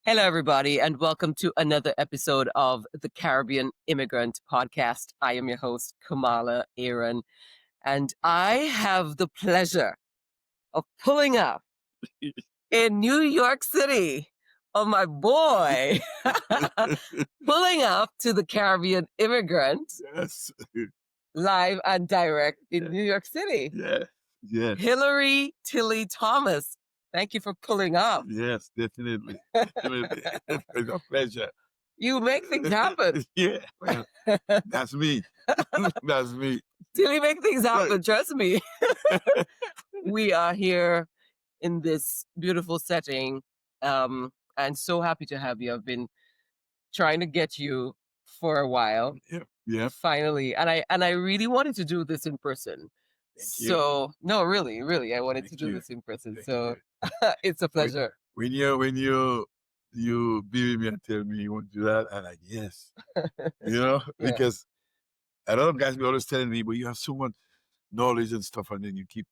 Hello, everybody, and welcome to another episode of the Caribbean Immigrant Podcast. I am your host, Kamala Aaron, and I have the pleasure of pulling up in New York City of my boy, pulling up to the Caribbean Immigrant Yes. live and direct in New York City. Yes. Hilary Tilly Thomas, thank you for pulling up. Yes, definitely. Definitely. It's a pleasure. You make things happen. Yeah. Well, that's me. That's me. Tilly make things happen, trust me. We are here in this beautiful setting. And so happy to have you. I've been trying to get you for a while. Yeah. Finally. And I really wanted to do this in person. Thank you. So no, really, I wanted to Thank do you. this in person. Thank So it's a pleasure. When you be with me and tell me you want to do that, I'm like, yes. Yeah. Because a lot of guys be always telling me, but you have so much knowledge and stuff, and then you keep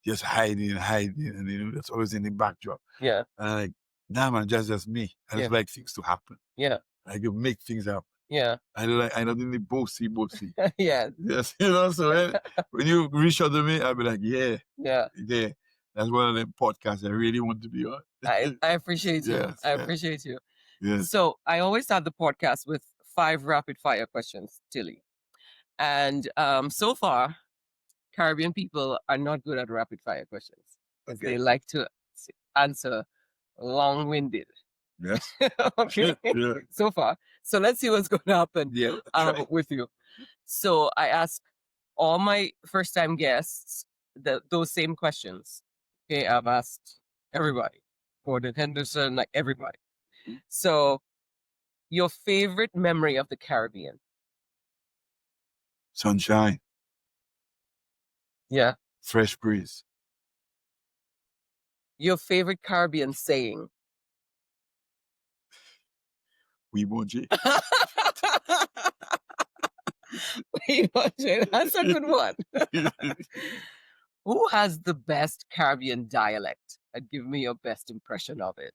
just hiding, and that's always in the backdrop. Yeah. And I'm like, nah, man, just me. I just like things to happen. Yeah. I can make things happen. Yeah. I don't need bossy. Yeah. Yes, so when you reach out to me, I'll be like, yeah. That's one of them podcasts I really want to be on. I appreciate you. Yes, I appreciate you. Yes. So I always start the podcast with 5 rapid fire questions, Tilly. And so far, Caribbean people are not good at rapid fire questions. Okay. They like to answer long-winded. Yes. Okay. Yeah. So far. So let's see what's going to happen with you. So I ask all my first-time guests those same questions. Okay, I've asked everybody. Gordon Henderson, like everybody. So your favorite memory of the Caribbean? Sunshine. Yeah. Fresh breeze. Your favorite Caribbean saying? We emoji. That's a good one. Who has the best Caribbean dialect? And give me your best impression of it.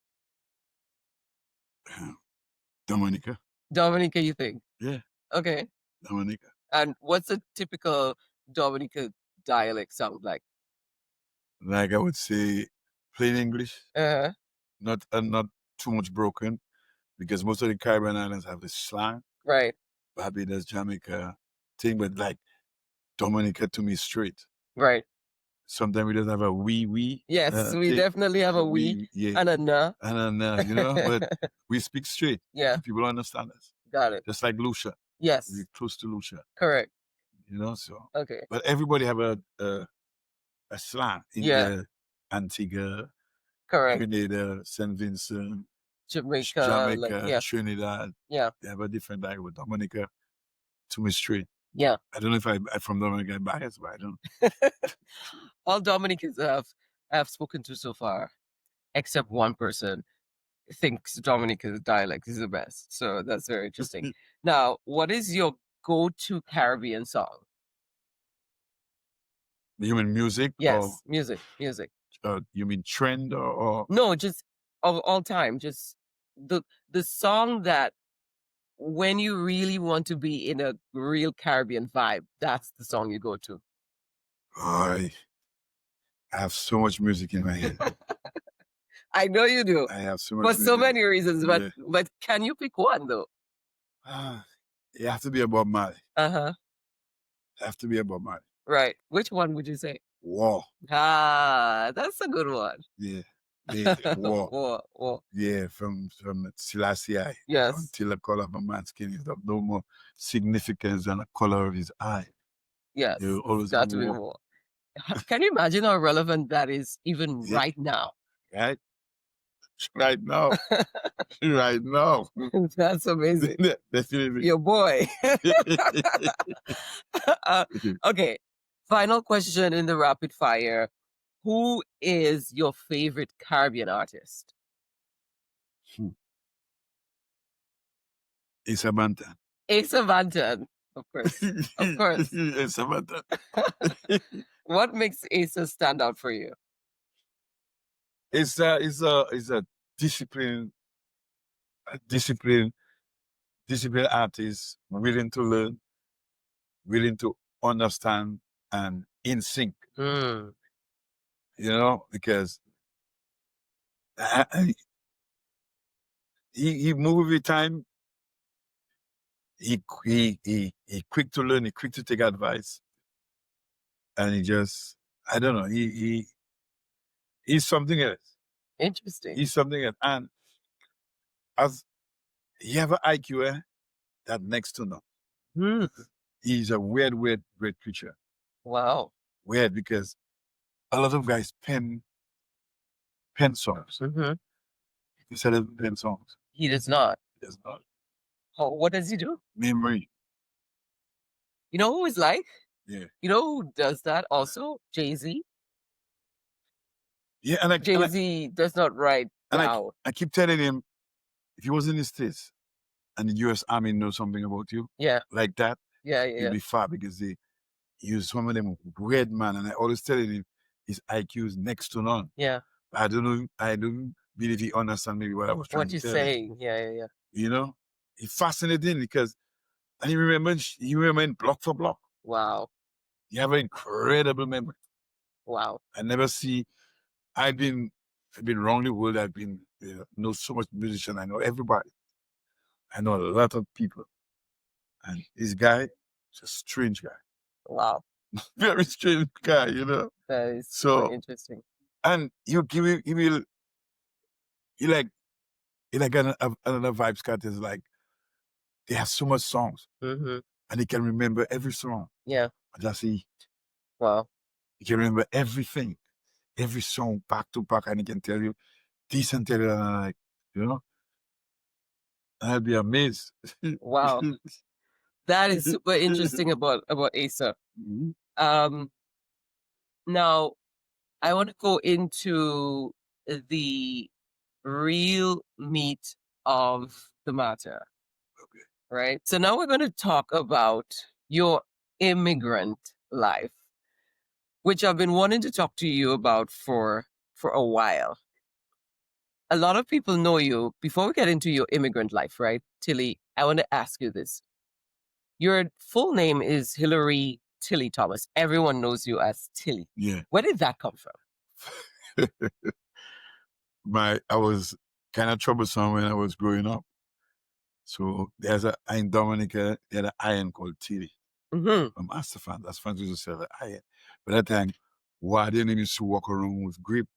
Dominica. Dominica, you think? Yeah. Okay. Dominica. And what's a typical Dominica dialect sound like? Like I would say, plain English. Uh-huh. Not too much broken, because most of the Caribbean islands have this slang. Right. Barbados, Jamaica thing, but like Dominica to me straight. Right. Sometimes we just have a wee. Yes, we definitely have a wee and a na. And a na, but we speak straight. Yeah. People understand us. Got it. Just like Lucia. Yes. We're close to Lucia. Correct. So. Okay. But everybody have a slang in Antigua, correct, Grenada, St. Vincent, Jamaica, Trinidad. Yeah. They have a different language. Dominica to me straight. Yeah. I don't know if I'm from Dominica, I'm biased, but I don't. All Dominicans I've spoken to so far, except one person, thinks Dominica's dialect is the best. So that's very interesting. Now, what is your go-to Caribbean song? You mean music? Yes, music. You mean trend or? No, just of all time. Just the song that when you really want to be in a real Caribbean vibe, that's the song you go to. I have so much music in my head. I know you do. I have so much for music. so many reasons, but can you pick one though? You have to be a Bob Marley. Have to be a Bob Marley. Right. Which one would you say? War. That's a good one. Yeah. War. War. Yeah, from Selassie. Yes. Until the color of a man's skin is of no more significance than the color of his eye. Yes. You always got to be war. Can you imagine how relevant that is even right now? Right? Right now. Right now. That's amazing. Definitely. Your boy. Okay. Final question in the rapid fire. Who is your favorite Caribbean artist? Asa Bantan. Asa Bantan. Of course. Asa Bantan. What makes Asa stand out for you? It's a disciplined disciplined artist, willing to learn, willing to understand, and in sync. Mm. You know, because he moved with time. He quick to learn. He quick to take advice, and he just, I don't know. He's something else. Interesting. He's something else, and as he have an IQ that next to none. Mm. He's a weird creature. Wow. Weird because a lot of guys pen songs Mm-hmm. instead of pen songs. He does not. He does not. Oh, what does he do? Memory. You know who is like? Yeah. You know who does that also? Jay-Z. Yeah, and Jay-Z does not write down. I keep telling him, if he was in the States and the US Army knows something about you, Yeah. like that, Yeah, he'll yeah. be far because they use some of them weird man, and I always telling him his IQ is next to none. Yeah. I don't believe he understand maybe what I was trying What to you're tell him. saying. Yeah. You know? It's fascinating because and you remember in block for block. Wow. You have an incredible memory. Wow. I never see. I've been wrongly worded. I've been know so much musician. I know everybody. I know a lot of people. And this guy is a strange guy. Wow. Very strange guy, you know. That is So super interesting. and you give him he like another vibes cat is like they have so much songs Mm-hmm. and he can remember every song. Yeah. Just he Wow. can remember everything, every song back to back, and he can tell you this and tell you like, you know. I'd be amazed. Wow. That is super interesting about Asa. Mhm. Now I want to go into the real meat of the matter. Okay. Right? So now we're going to talk about your immigrant life, which I've been wanting to talk to you about for a while. A lot of people know you. Before we get into your immigrant life, right, Tilly, I want to ask you this. Your full name is Hilary Tilly Thomas. Everyone knows you as Tilly. Yeah. Where did that come from? I was kind of troublesome when I was growing up. So there's in Dominica, they had an iron called Tilly. Mm-hmm. From Astafan. That's fans used to sell the iron. But that time, why didn't used to walk around with grip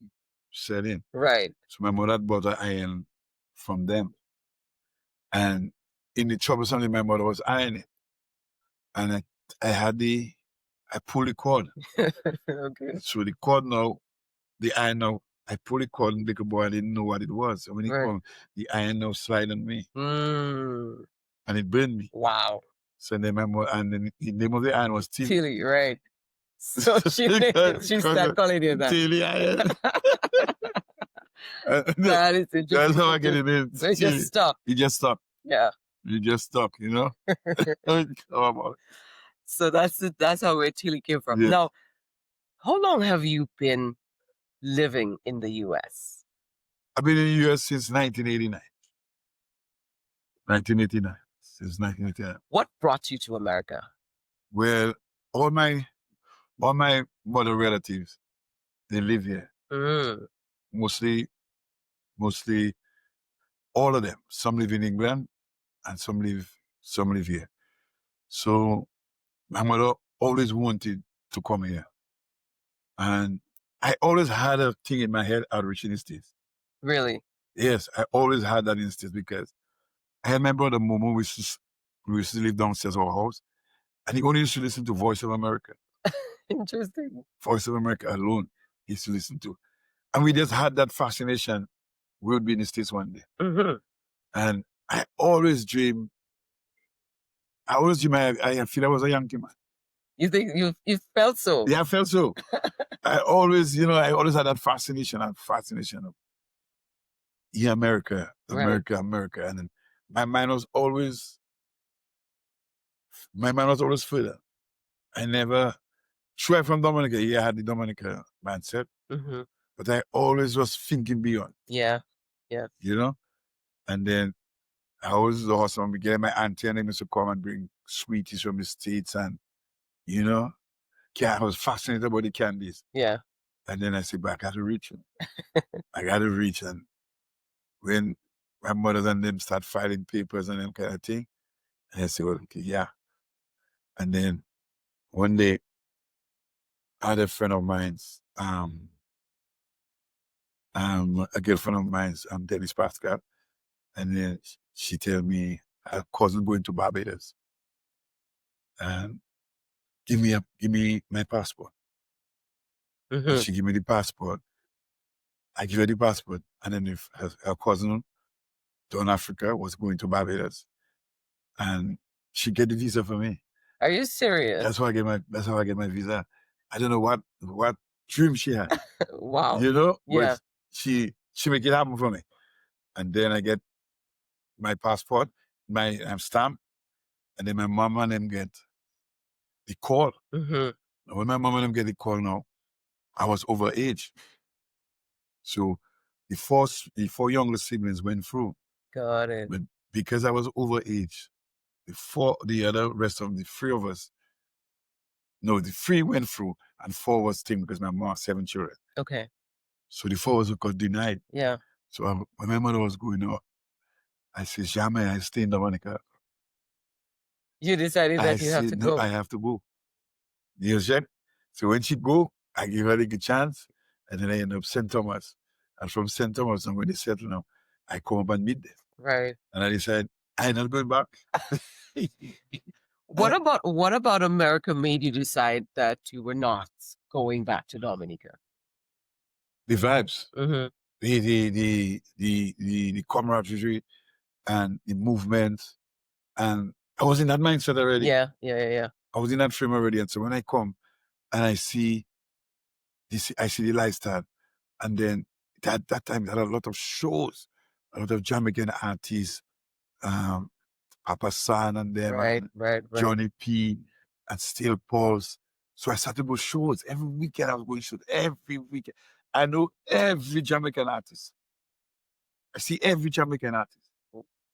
set in. Right. So my mother bought an iron from them. And in the troublesome, my mother was ironing. And I pulled the cord. Okay. So the cord now, the iron now, I pulled the cord and little boy, I didn't know what it was. So when it Right. come, the iron now slide on me. Mm. And it burned me. Wow. So then my mother, and then the name of the iron was Tilly. Tilly, right. So she started calling you that. Tilly iron. That is interesting. That's how I get it in. So it just stuck. You just stuck. Yeah. You just stuck, you know? So that's how where Tilly came from. Yeah. Now, how long have you been living in the US? I've been in the US since 1989. 1989. Since 1989. What brought you to America? Well, all my mother relatives, they live here. Mm. Mostly all of them. Some live in England and some live here. So my mother always wanted to come here. And I always had a thing in my head out reaching the States. Really? Yes, I always had that in the States because I remember the moment we used to live downstairs our house, and he only used to listen to Voice of America. Interesting. Voice of America alone he used to listen to. And we just had that fascination. We would be in the States one day. Mm-hmm. And I always dream. I feel I was a Yankee man. You think you felt so? Yeah, I felt so. I always had that fascination of America. Right. And then my mind was always further. I never tried from Dominica. Yeah, I had the Dominica mindset, Mm-hmm. but I always was thinking beyond. Yeah. Yeah. You know? And then I was awesome. We get my auntie and them used to come and bring sweeties from the States, and you know, I was fascinated about the candies. Yeah. And then I said, but I got to reach them. I got to reach. And when my mother and them start filing papers and them kind of thing, and I said, well, okay, yeah. And then one day, I had a friend of mine's, a girlfriend of mine's, Dennis Pascal, and then she tell me her cousin going to Barbados, and give me my passport. And Mhm. she give me the passport. I give her the passport, and then if her cousin down Africa was going to Barbados, and she get the visa for me. Are you serious? That's how I get my visa. I don't know what dream she had, Wow. you know, Yeah. but she make it happen for me. And then I get my passport, my stamp, and then my mom and them get the call. Mhm. When my mom and them get the call now, I was over age. So the four younger siblings went through. Got it. But because I was over age, the other rest of the three of us, no, the three went through and four was staying because my mom has 7 children. Okay. So the four of us got denied. Yeah. So when my mother was going out, I said, jamais I stay in Dominica. You decided I that you have said, to no, go. I have to go. You understand? So when she go, I give her a good chance, and then I end up St. Thomas. And from St. Thomas, and when they settle now, I come up and meet them. Right. And I decide, I'm not going back. What about America made you decide that you were not going back to Dominica? The vibes, Mhm. the camaraderie, and the movement, and I was in that mindset already. Yeah. I was in that frame already, and so when I come and I see the lifestyle, and then that time there had a lot of shows, a lot of Jamaican artists, Papa San and them, Right. and Johnny P and Steel Pulse. So I started to go shows every weekend. I was going shows every weekend. I know every Jamaican artist. I see every Jamaican artist.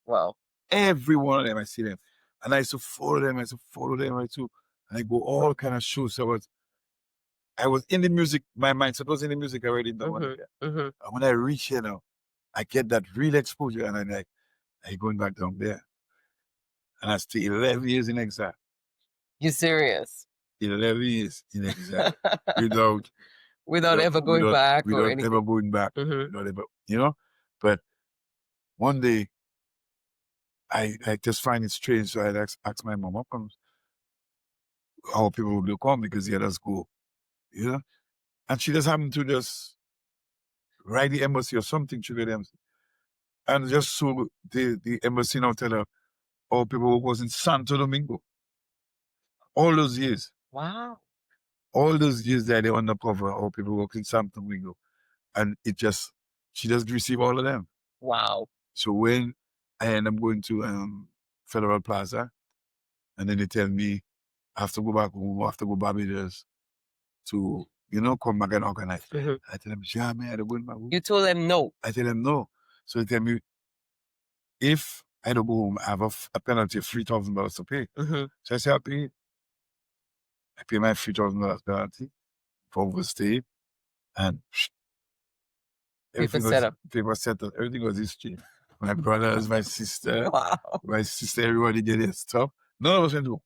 Wow. Every one of them, I see them. And I used to follow them. And I go all kind of shows. So I was in the music, my mindset was in the music already in Dominica. Mhm. And when I reach here now, I get that real exposure, and I'm like, I going back down there. And I stay 11 years in exile. You serious? 11 years in exile Without ever going back or without anything. ever going back, Mhm. without ever, you know. But one day, I just find it strange. So I ask my mom, how people will come because the others go, you know. And she just happened to just write the embassy or something to the embassy. And just so the embassy now tell her, all people was in Santo Domingo. All those years. Wow. All those years that they undercover, all people work in Santo Domingo. And she just received all of them. Wow. So when I end up going to Federal Plaza, and then they tell me I have to go back home, I have to go Barbados to, come back and organize. Mhm. I tell them, yeah, man, I don't go back home. You told them no. I tell them no. So they tell me, if I don't go home, I have a penalty of $3,000 to pay. Mhm. So I say, I'll pay it. I pay my $3,000 penalty for overstay, and Paper setup. paper settled. Everything was history. My brothers, my sister, Wow. everybody get their stuff. None of us went home.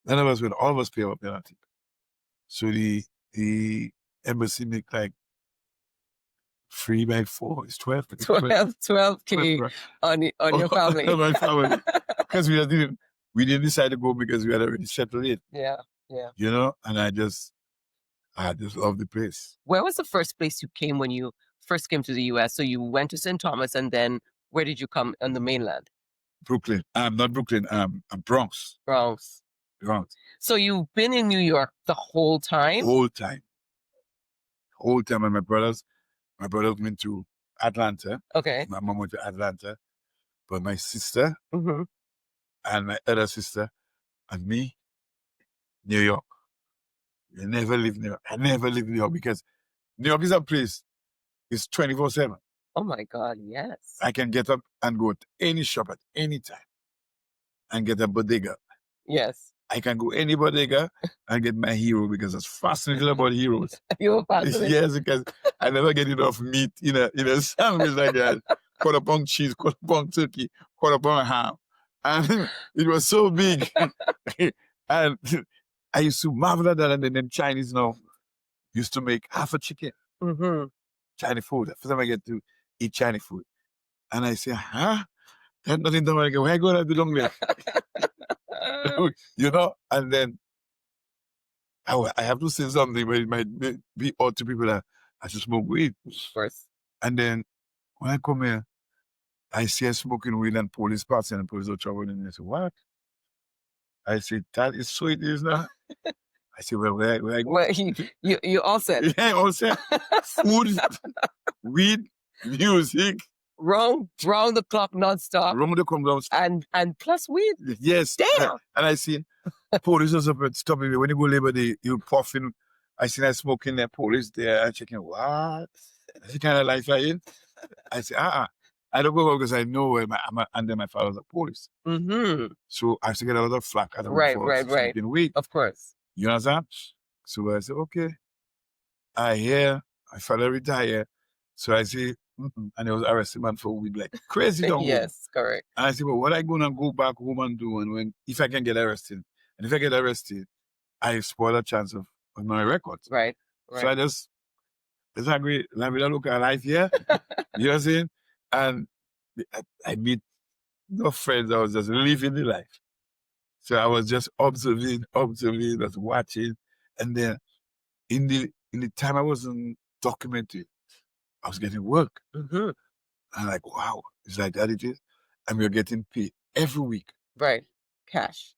None of us went. All of us pay our penalty. So the embassy make like 3 by 4. It's 12. 12K on your family. My family. Because we didn't decide to go because we had already settled it. Yeah. And I just love the place. Where was the first place you came when you first came to the US? So you went to St. Thomas, and then where did you come on the mainland? Brooklyn. Not Brooklyn. I'm Bronx. Bronx. So you've been in New York the whole time? Whole time. And my brothers went to Atlanta. Okay. My mom went to Atlanta. But my sister Mhm. and my other sister and me, New York. I never lived New York. I never lived New York because New York is a place. It's 24/7. Oh my God, yes. I can get up and go to any shop at any time and get a bodega. Yes. I can go any bodega and get my hero because it's fascinating about heroes. You're fascinated. Yes, because I never get enough meat in a sandwich like that. Quarter pound cheese, quarter pound turkey, quarter pound ham. And it was so big. And I used to marvel at that. And then Chinese now used to make half a chicken. Mm-hmm. Chinese food. First time I get to eat Chinese food. And I say, huh? There's nothing to make. Where go that belong there? You know? And then I have to say something, but it might be odd to people that I should smoke weed. Of course. And then when I come here, I see a smoking weed and police passing and police are traveling. And I say, what? I say, that is so it is now. I say, well, where I go? Well, you all said. Yeah, all set. Food, weed, music. Round the clock nonstop. Round the clock nonstop. And plus weed. Yes. Damn. And I see police are stopping me. When you go Labor Day, you puffing. I see that smoking there, police there. I'm checking, what? That's the kind of life I in. I say, I don't go because I know where I'm under my father's a police. Mm-hmm. So I have to get a lot of flack out of Right. smoking weed. Of course. You understand? So I said, okay. I father retire. So I say, and I was arrested man for weed like crazy. Yes, correct. And I said, well, what I gonna go back home and do? And if I can get arrested, and if I get arrested, I spoil a chance of my records. Right. So I just agree, like we don't look at life here. You know what I'm saying? And I meet no friends. I was just living the life. So I was just observing, just watching. And then in the time I wasn't documented, I was getting work. Mm-hmm. I'm like, wow, it's like that it is. And we're getting paid every week. Right. Cash.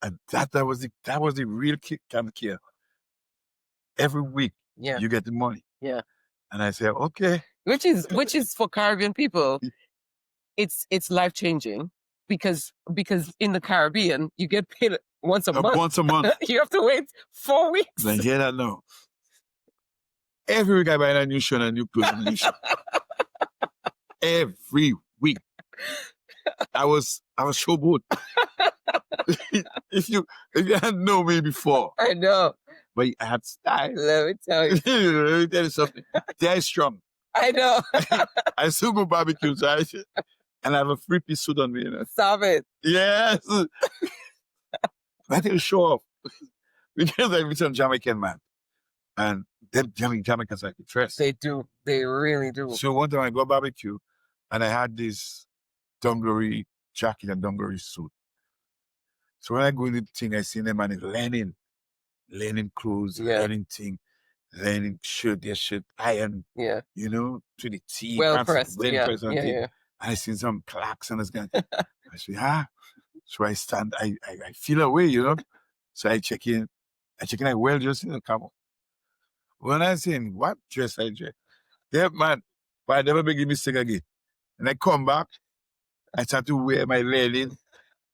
And that was the real kind of care. Every week, you get the money. Yeah. And I said, okay. Which is for Caribbean people, it's life changing because in the Caribbean you get paid once a month. Once a month. You have to wait 4 weeks. I hear that now. Every week I buy a new shirt and a new clothes and a new shirt. Every week. I was showboat. if you hadn't known me before. I know. But I had style. Let me tell you. Let me tell you something. They're strong. I know. I still go barbecue, and I have a 3-piece suit on me. You know? Stop it. Yes. I didn't show off. Because I'm some Jamaican man. And them Jamaicans like to dress. They do. They really do. So one time I go barbecue and I had this dungaree jacket and dungaree suit. So when I go in the thing, I see them and it's linen clothes, linen thing, linen shirt, their shirt, iron, you know, to the T. Well pressed. Yeah. And I see some clocks and this guy. I say, So I stand, I feel away, you know. So I check in, I well dressed in the come on. When I say, what dress I dress? Yeah, man, but I never make a mistake again. And I come back, I start to wear my linen.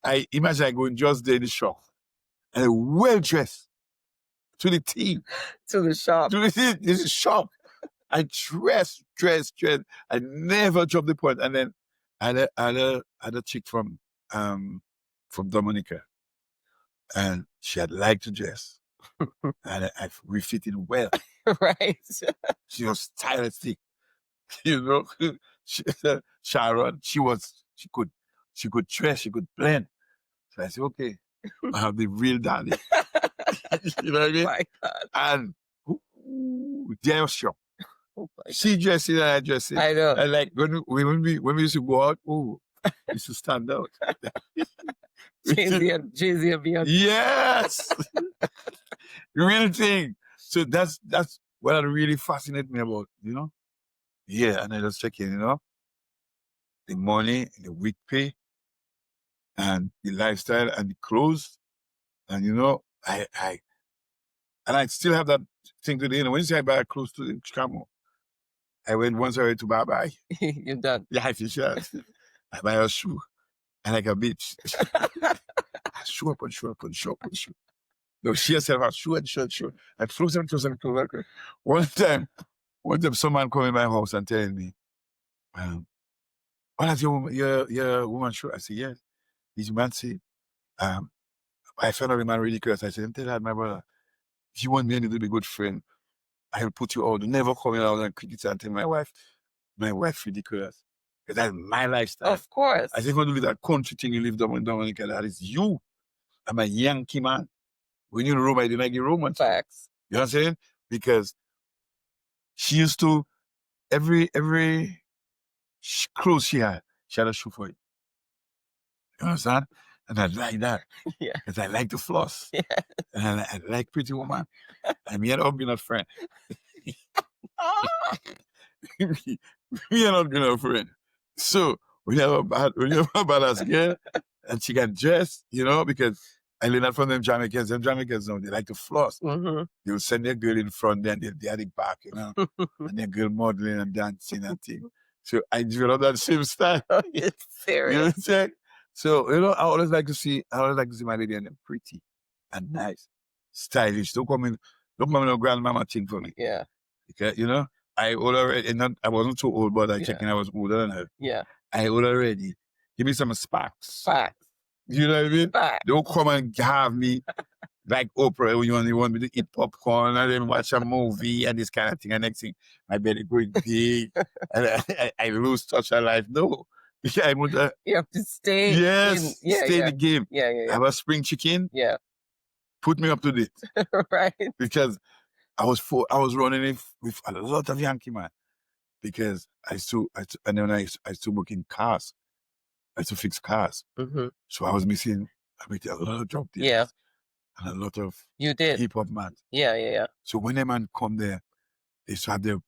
I imagine I go just there in the shop. And I well dressed. To the T. To the shop. This is shop. I dress. I never drop the point. And then I had a chick from Dominica. And she had liked to dress. And we fit in well. Right. She was stylistic. You know, Sharon, she could dress, she could blend. So I said, okay, I have the real daddy. You know what I mean? My God. And they're strong. She dressed it and I dressed it. I know. And like when we used to go out, we used to stand out. Jay-Z and Beyonce. Yes. Real thing. So that's what really fascinates me about, you know? Yeah, and I just check in, you know? The money, the week pay, and the lifestyle and the clothes. And you know, I still have that thing today. You know, when you say I buy clothes to Chicago, I went once already to buy. You're done. Yeah, I feel I buy a shoe. And like a bitch. I show up. No, she herself has shoe. I throw some. One time, One time someone come in my house and telling me, what has your woman show? I said, yes. This man said, I found out the man ridiculous. I said, tell that my brother, if you want me to be a good friend, I will put you out. Never come out and criticize and tell my wife ridiculous. Because that's my lifestyle. Of course. I think when you live that country thing, you live down in Dominica, that is you. I'm a Yankee man. When you're in Rome, I didn't like the Romans. Facts. You know what I'm saying? Because she used to, every clothes she had a shoe for it. You understand? And I like that. Yeah. Because I like to floss. Yeah. And I like pretty woman. And me and her being a friend. Me and her being a friend. So when you have a badass girl and she got dressed, you know, because I learned that from them Jamaicans. Them Jamaicans know they like to floss. Mm-hmm. They will send their girl in front, then they're at the back, you know, and their girl modeling and dancing and things. So I developed that same style. It's serious. You know what I'm saying? So, you know, I always like to see my lady and them pretty and nice, stylish. Don't come in no grandmama thing for me. Yeah. Okay, you know, I wasn't too old, but I checking I was older than her. Yeah. I old already. Give me some sparks. Facts. You know what I mean? Facts. Don't come and have me like Oprah when you want me to eat popcorn and then watch a movie and this kind of thing. And next thing, my belly going big and I lose touch of life. No. I would, you have to stay. Stay in the game. Yeah. Have a spring chicken. Yeah. Put me up to date. Right. Because I was running it with a lot of Yankee man. Because I used to work in cars. I used to fix cars. Mm-hmm. So I was missing a lot of job there. Yeah. And a lot of hip hop man. Yeah. So when a man come there, they used to have their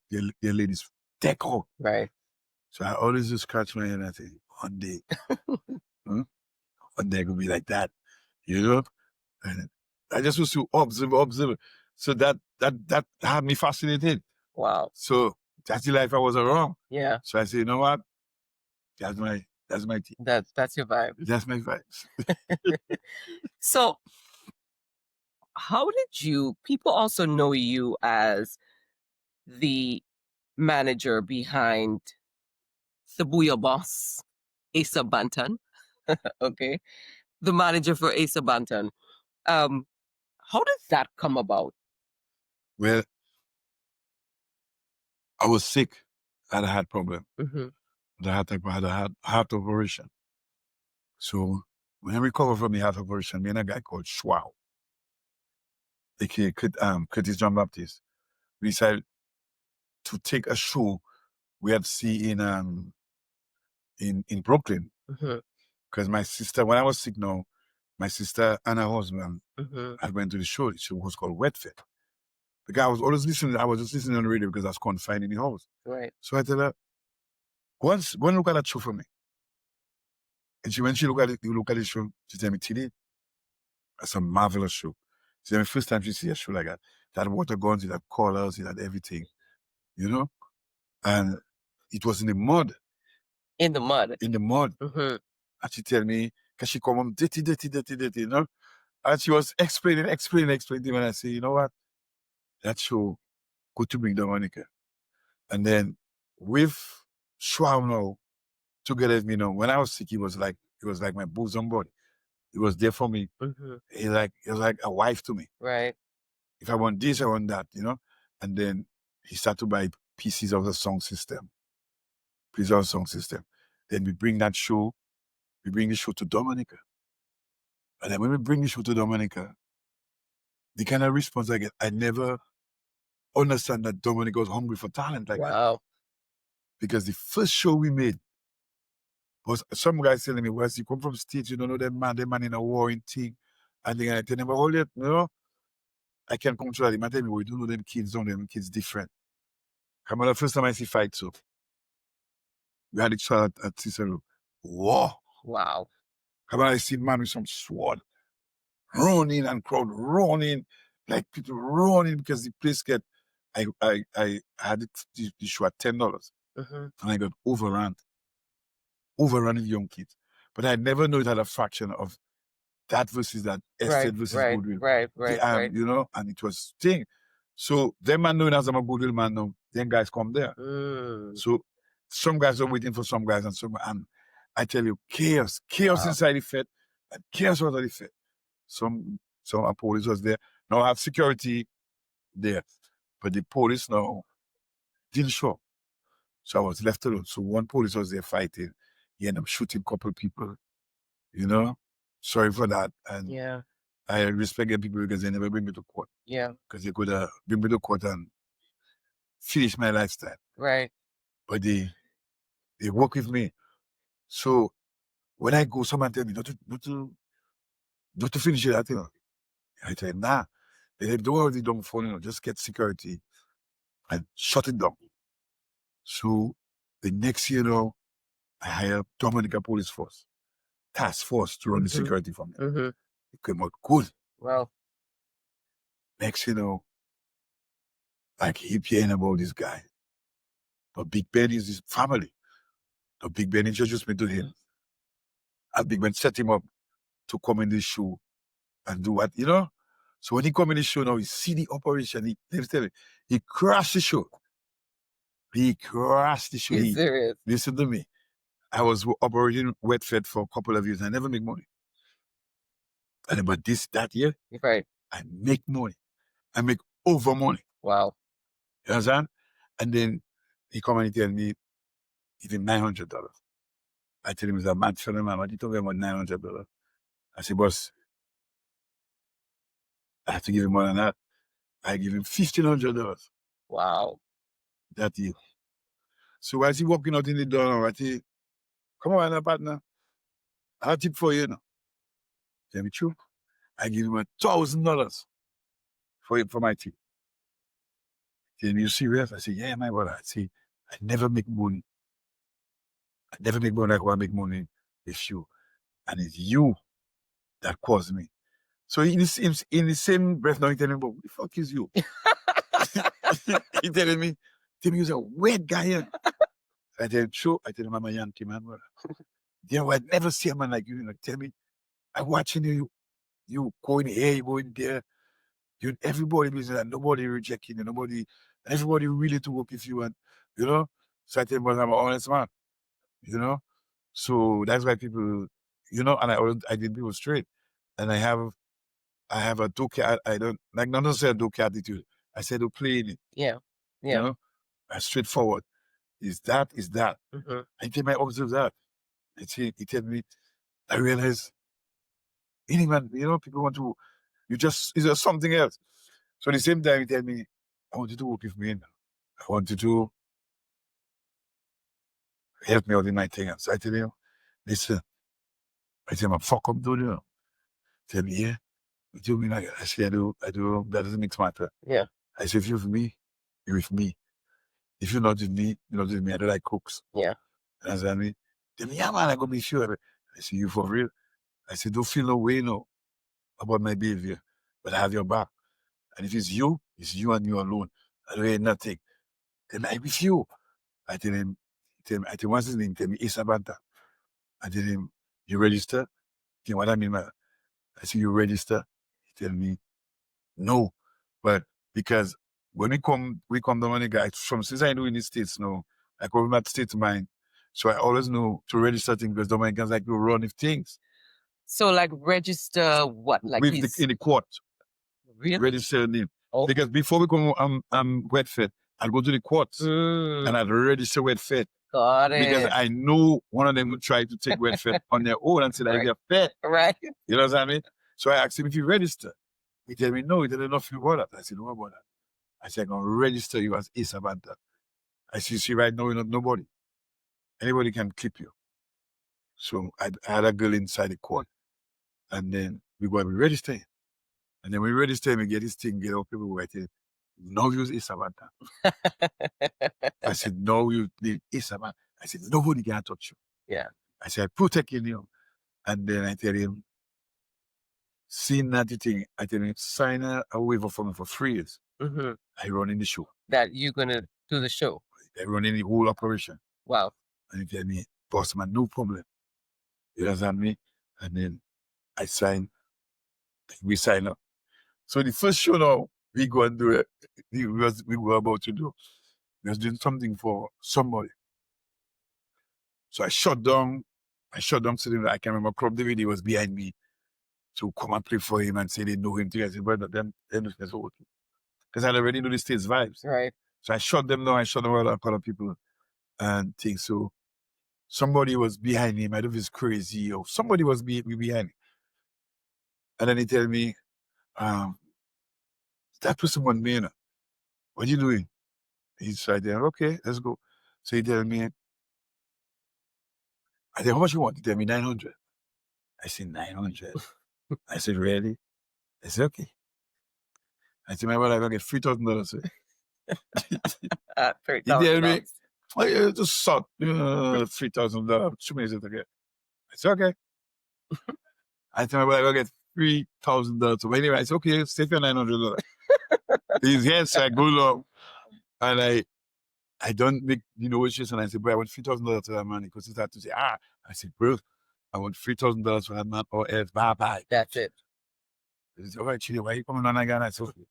ladies deck out. Right. So I always just scratch my head and I say, one day, one day it could be like that. You know? And I just used to observe. So that had me fascinated. Wow. So that's the life I was around. Yeah. So I say, you know what? That's my thing. That's your vibe. That's my vibes. So how did people also know you as the manager behind the Booyah Boss, Asa Banton? Okay. The manager for Asa Banton. How did that come about? Well, I was sick. I had a heart problem. Mm-hmm. I had a heart operation. So when I recovered from the heart operation, me and a guy called Schwau, aka Curtis John Baptist, we decided to take a show we had to see in Brooklyn. Because my sister, when I was sick now, my sister and her husband had went to the show. The show was called Wet Fit. The guy was always listening. I was just listening on the radio because I was confined in the house. Right. So I tell her, go and look at that show for me. And when she look at the show, she tell me, Tilly, that's a marvelous show. She said, the first time she see a show like that, it had water guns, it had colors, it had everything, you know? And it was in the mud. In the mud. Mm-hmm. And she tell me, because she come home dirty, you know? And she was explaining. When I say, you know what? That show, go to bring Dominica. And then with Schwab now, together with me now, when I was sick, it was like my bosom body. It was there for me. Mm-hmm. It was like a wife to me. Right. If I want this, I want that, you know? And then he started to buy pieces of the sound system. Then we bring the show to Dominica. And then when we bring the show to Dominica, the kind of response I get, I never understand that Dominica was hungry for talent like that. Wow. Because the first show we made was some guys telling me, well, you come from States, you don't know that man in a warring thing. And then I tell them, hold it, you know, I can come to that. They tell me, well, you don't know them kids different. Come on, the first time I see fight, so we had a trial at Cicero. Whoa. Wow. Come on, I see man with some sword running and crowd running, like people running because the place I had the show at $10 and I got overrun with young kids. But I never knew it had a fraction of that versus that estate versus Goodwill. Right. You know, and it was thing. So them man knowing as I'm a goodwill man now, then guys come there. Mm. So some guys are waiting for some guys and I tell you, chaos inside the Fed and chaos out of the Fed. Some police was there. Now I have security there, but the police now didn't show up. So I was left alone. So one police was there fighting. He ended up shooting a couple of people, you know. Sorry for that. And Yeah. I respect them people because they never bring me to court. Yeah. Because they could bring me to court and finish my lifestyle. Right. But they work with me. So when I go, someone tell me not to finish it, I tell them, nah. They don't already done before, just get security and shut it down. So the next year, I hired Dominica Police Force, task force to run the security for me. It came out good. Well, next, I keep hearing about this guy. But Big Ben is his family. So Big Ben introduced me to him. And Big Ben set him up to come in this show and do what, So when he come in the show now, he see the operation. He crashed the show. He crashed the show. You're serious? Listen to me. I was operating wet fed for a couple of years. I never make money. And but that year, right, I make money. I make over money. Wow. You understand? And then he come and he tell me, even $900. I tell him, he's a mad fellow, man. What you talking about $900? I say, boss, I have to give him more than that. I give him $1,500. Wow. That year. So as he walking out in the door, I say, come on, partner. I have a tip for you now. Tell me true. I give him $1,000 for my tip. Tell me, you serious? I say, yeah, my brother. I say, I never make money. I never make money like I make money with you. And it's you that caused me. So in the same breath now, he telling me, but what the fuck is you? He telling me, you're a weird guy here. I tell him, sure. I tell him, I'm a Yankee man, brother. I never see a man like you. Tell me, I'm watching you going here, you going there. Everybody busy and nobody rejecting you, everybody really to work with you. And, so I tell him, but I'm an honest man, So that's why people, and I did people straight. And I have a doke. I don't like not to say a doke attitude. I said to play in it. Yeah. Yeah. Straightforward. Is that. I tell my observe that. He tell me, I realize anyone, people want to, is there something else? So at the same time, he tell me, I want you to work with me. I want you to help me out in my thing. So I tell him, listen, I tell him, fuck up, dude. Tell me, yeah. What do you mean? I say, I do. That doesn't make matter. Yeah. I say, if you're with me, you're with me. If you're not with me, you're not with me. I don't like cooks. Yeah. And I say, tell me, yeah, man, I'm going to be sure. I say, you for real? I say, don't feel no way, about my behavior. But I have your back. And if it's you and you alone. I don't hear nothing. Then I'm with you. I tell him, what's his name? Tell me, Isabanta. I tell him, you register? You know what I mean? I say, you register? He tell me, no. But because when we come down on the guy, since I know in the States now, I come from that state of mind. So I always know to register things because Dominicans like to run with things. So like register what? Like in the court. Really? Register name. Oh. Because before we come wet fed, I'd go to the courts and I'd register wet fed. Got it. Because I know one of them would try to take wet fed on their own and say that they're fed. Right. You know what I mean? So I asked him if you register. He tell me, no, he didn't know if you about that. I said, no about that. I said, I'm going to register you as Ace Abanta. I said, you see, right now, you're not nobody. Anybody can clip you. So I had a girl inside the court. And then we go and register him. And then we register him, we get this thing, get our people writing. No use Ace Abanta. I said, no, you need Ace Abanta. I said, nobody can touch you. Yeah. I said, protecting you. And then I tell him, seeing that thing, I tell him, sign a waiver for me for 3 years. I run in the show. That you're going to do the show? I run in the whole operation. Wow. And he tell me, boss man, no problem. You understand me? And then I sign, we sign up. So the first show now, we go and do it. We were about to do. We was doing something for somebody. So I shut down sitting there. I can remember Club DVD was behind me to come and play for him and say they know him too. I said, brother, them that's all. Because I already know the States vibes. Right. So I shut them down. I shut down a couple of people and things. So somebody was behind him. I don't know if it's crazy or somebody was behind him. And then he tell me, that person want me, you know. What you doing? He's right there. Okay, let's go. So he tell me, I said, how much you want? He tell me 900. I said, 900. I said, really? I said, okay. I said, my brother, I'm going to get $3,000. He tell me, oh, yeah, just sort $3,000. 2 minutes later, I said, okay. I said, my brother, I'm going to get $3,000. So anyway, I said, okay, stay for $900. His hands, so I go along, and I don't make negotiations. And I said, bro, I want $3,000 for that man. Because he started to say, I said, bro, I want $3,000 for that man, or else bye-bye. That's it. He said, all right, Chile, why are you coming on again? I said, okay.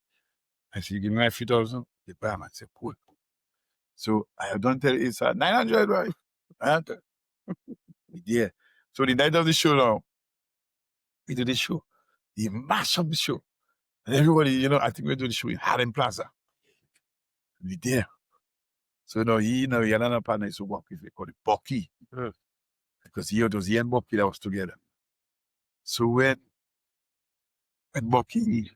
I said, you give me my 3,000? He said, I said, cool. So I don't tell it's 900, right? Yeah. So the night of the show now, we do the show. He mashed up the show. And everybody, I think we do the show in Harlem Plaza. We there. So now he had another partner to work with, called Bucky. Because it was he and Bucky that was together. So when Bucky,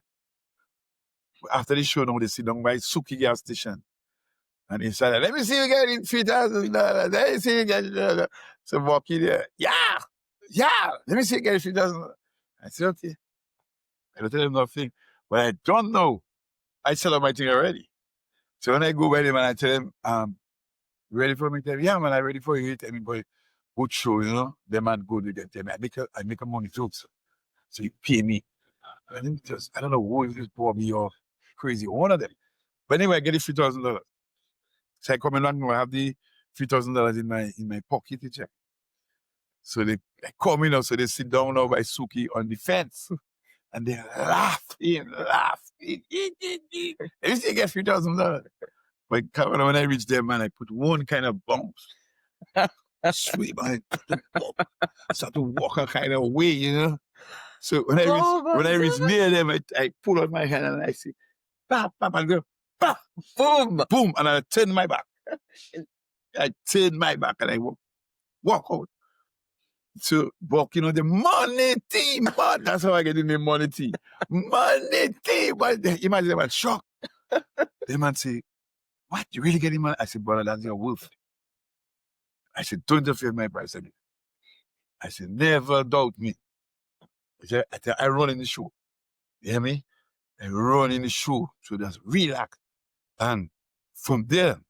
after the show, now they sit down by Suki gas station. And he said, let me see you getting $3,000. Let me see you getting. So Bucky there, yeah, let me see you getting $3,000. I said, okay. I don't tell him nothing. But I don't know. I set up my thing already. So when I go by him and I tell him, ready for me? Tell him, yeah, man, I'm ready for you. He tell me, boy, good show, The man good, they tell me. I make a money too. So you pay me. And I don't know who is this poor me or crazy, one of them. But anyway, I get the $3,000. So I come along, I have the $3,000 in my pocket to check. So they come in, so they sit down now by Suki on the fence. And they're laughing. Let me see, I get $3,000. But when I reach there, man, I put one kind of bounce. Sweet, man. Start to walk a kind of way, So when I reach near them, I pull out my hand and I say, pop, and go, pop, boom, boom, and I turn my back. I turn my back and I walk out. So, but the money team, man, that's how I get in the money team. Money team, but imagine them, I'm shocked. The man say, what, you really getting money? I said, brother, that's your wolf. I said, don't interfere with my price again. I said, never doubt me. I run in the show. You hear me? I run in the show. So that's relax. And from there,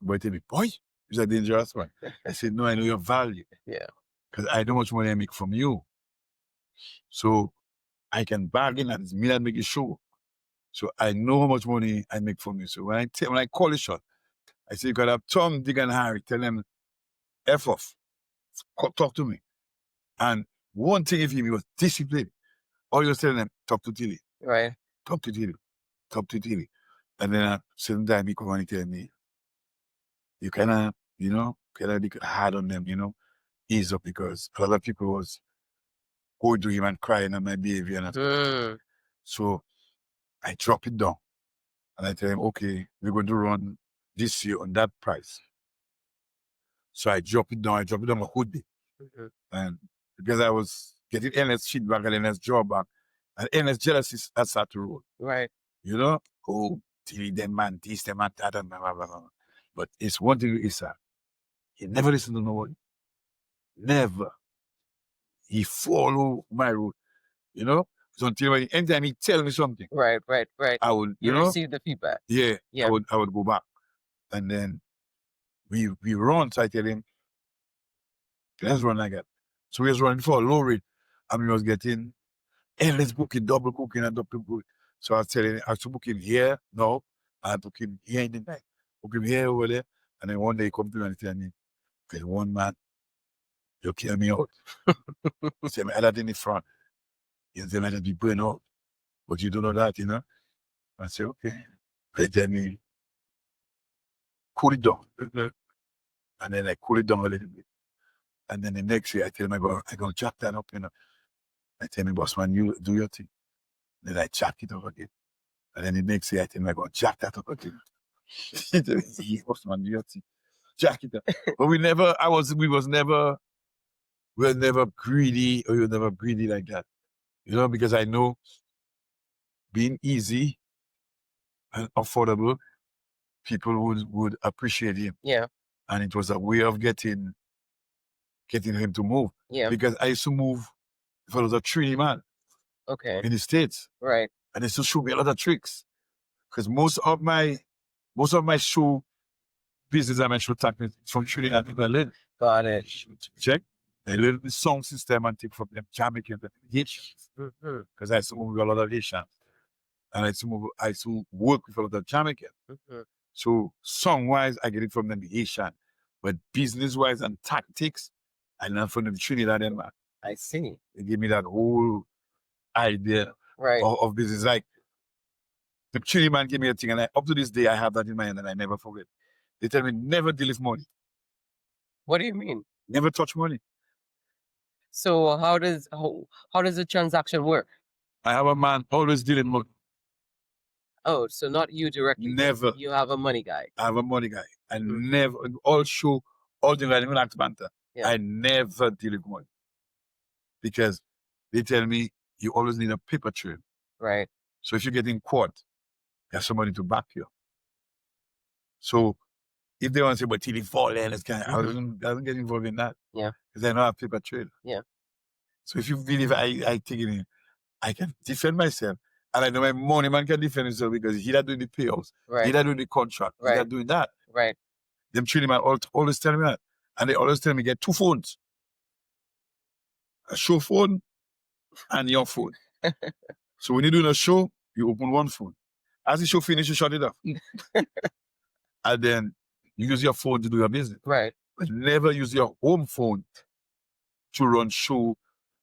boy tell me, boy, you're a dangerous one. I said, no, I know your value. Yeah. Because I know how much money I make from you. So I can bargain and it's me that make a show. So I know how much money I make from you. So when I call a shot, I say, you got to have Tom, Dick, and Harry. Tell them, F off. Talk to me. And one thing if he was disciplined, all you're telling them, talk to Tilly. Right. Talk to Tilly. And then certain time he come and tell me, you kind of, be hard on them, ease up, because a lot of people was going to him and crying on my behavior. And So I drop it down. And I tell him, okay, we're going to run this year on that price. So I drop it down a hoodie. And because I was getting endless feedback and endless drawback, and endless jealousy, that started to roll. Right. Oh, Tilly, them man, this, them man, that, and blah, blah, blah. But it's one thing is that he never listened to nobody. Never. He follow my route, So until anytime he tell me something. Right. I would, you receive the feedback. Yeah. I would go back. And then we run, so I tell him, let's run like that. So we was running for a low rate. And we was getting endless booking, double booking and double booking. So I was telling him, I have to book him here, no. I have to book him here in the night. Book him here, over there. And then one day he come to me and tell me, okay, one man, you kill me out. You say, I that in the front. You say, I just be burn out. But you don't know that, I say, okay. They tell me, cool it down. And then I cool it down a little bit. And then the next day I tell my boss, I'm going to jack that up, I tell my boss, man, you do your thing. Then I jack it up again. And then the next day I tell my boss, jack that up again. He boss, man, do your thing. Jack it up. But we were never greedy, or we were never greedy like that. Because I know being easy and affordable, people would appreciate him. Yeah. And it was a way of getting him to move. Yeah. Because I used to move if I was a trainee man Okay. in the States. Right. And they used to show me a lot of tricks. Because most of my show business and my show tactics from Trinidad and Berlin. Got it. Check. They learn the sound system and take from them Jamaicans and Haitians. Because I used to move with a lot of Haitians. And I used to work with a lot of Jamaicans. So song-wise, I get it from them Haitian. But business-wise and tactics, I learned from them Trinidad and man. I see. They give me that whole idea Right. of business. Like, the Trinidad man gave me a thing, and up to this day, I have that in my hand, and I never forget. They tell me, never deal with money. What do you mean? Never touch money. So how does the transaction work? I have a man always dealing money. Oh, so not you directly. Never. You have a money guy. I have a money guy. I never, all things I even ask banter. Yeah. I never deal with money. Because they tell me, you always need a paper trail. Right. So if you get in court, you have somebody to back you. So if they want to say, but till he fall in, I don't get involved in that. Yeah. Because I know I have paper trail. Yeah. So if you believe I take it in, I can defend myself. And I know my money man can defend himself because he not doing the payouts. Right. He not doing the contract. Right. He not doing that. Right. Them trading man always tell me that. And they always tell me get 2 phones. A show phone and your phone. So when you're doing a show, you open one phone. As the show finishes, you shut it off. And then you use your phone to do your business. Right. But never use your home phone to run show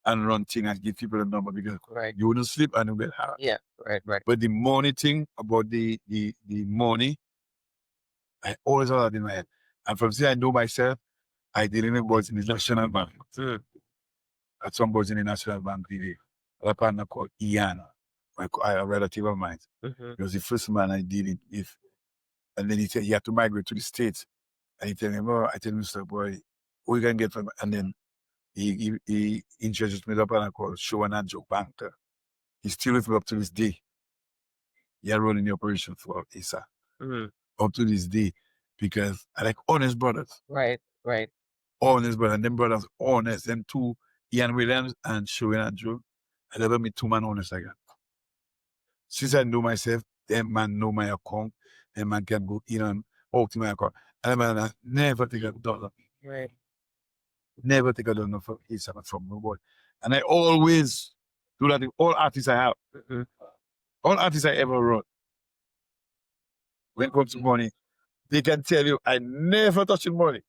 and run thing and give people a number because you wouldn't sleep and you get hard. Yeah, right. But the money thing about the money, I always have that in my head. And from there I know myself, I dealing with boys in the National Bank. At some boys in the National Bank TV. A partner called Ian, a relative of mine. He was the first man I deal with. And then he said he had to migrate to the States. And he told me, well, I tell him, Mr. Boy, what you can get from, and then he introduced me to a partner called Show and Joe Banker. He's still with me up to this day. He had running the operation for ISA. Up to this day. Because I like honest brothers. Right. Honest brothers. And them brothers honest. Them two, Ian Williams and Show and Joe. I never meet 2 men honest like that. Since I know myself, them man know my account. Them man can go in and out to my account. And I never take $1. Right. Never take $1 from nobody. And I always do that with all artists I have. All artists I ever wrote. When it comes to money, they can tell you, I never touch money.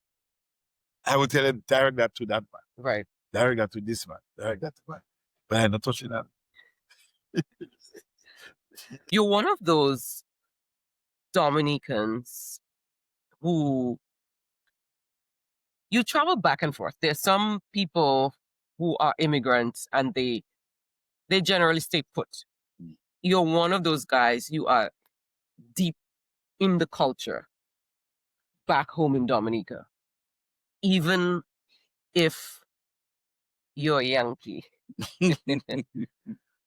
I will tell them, direct that to that man. Right. Direct that to this man. Direct that to man. But I'm not touching that. You're one of those Dominicans who you travel back and forth. There's some people who are immigrants and they generally stay put. You're one of those guys. You are deep in the culture back home in Dominica, even if you're a Yankee.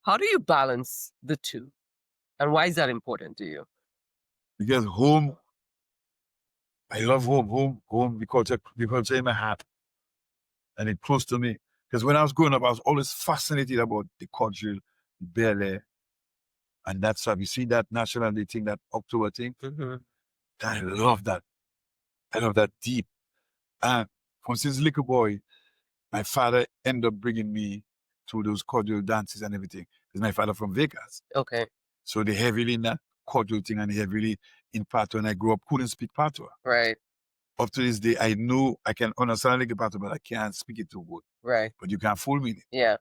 How do you balance the two? And why is that important to you? Because home, I love home, the culture in my heart. And it's close to me. Because when I was growing up, I was always fascinated about the culture, the ballet, and that stuff. You see that national day thing, that October thing? I love that. I love that deep. And from since little boy, my father ended up bringing me to those cordial dances and everything. Because my father from Vegas. Okay. So they heavily in that cordial thing and they heavily in patois. And I grew up, couldn't speak patois. Right. Up to this day, I know I can understand like patois, but I can't speak it too good. Right. But you can't fool me. Yeah.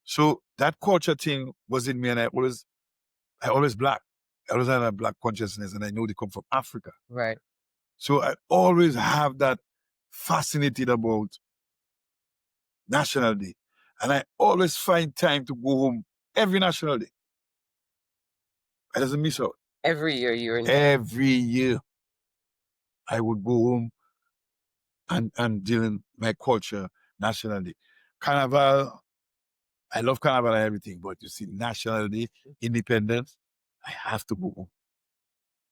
So that culture thing was in me, and I always black. I always have that black consciousness, and I know they come from Africa. Right. So I always have that fascinated about National Day. And I always find time to go home every National Day. I doesn't miss out. Every year you're in. Every year I would go home and deal in my culture National Day. Carnival, I love Carnival and everything, but you see, National Day, Independence, I have to go home.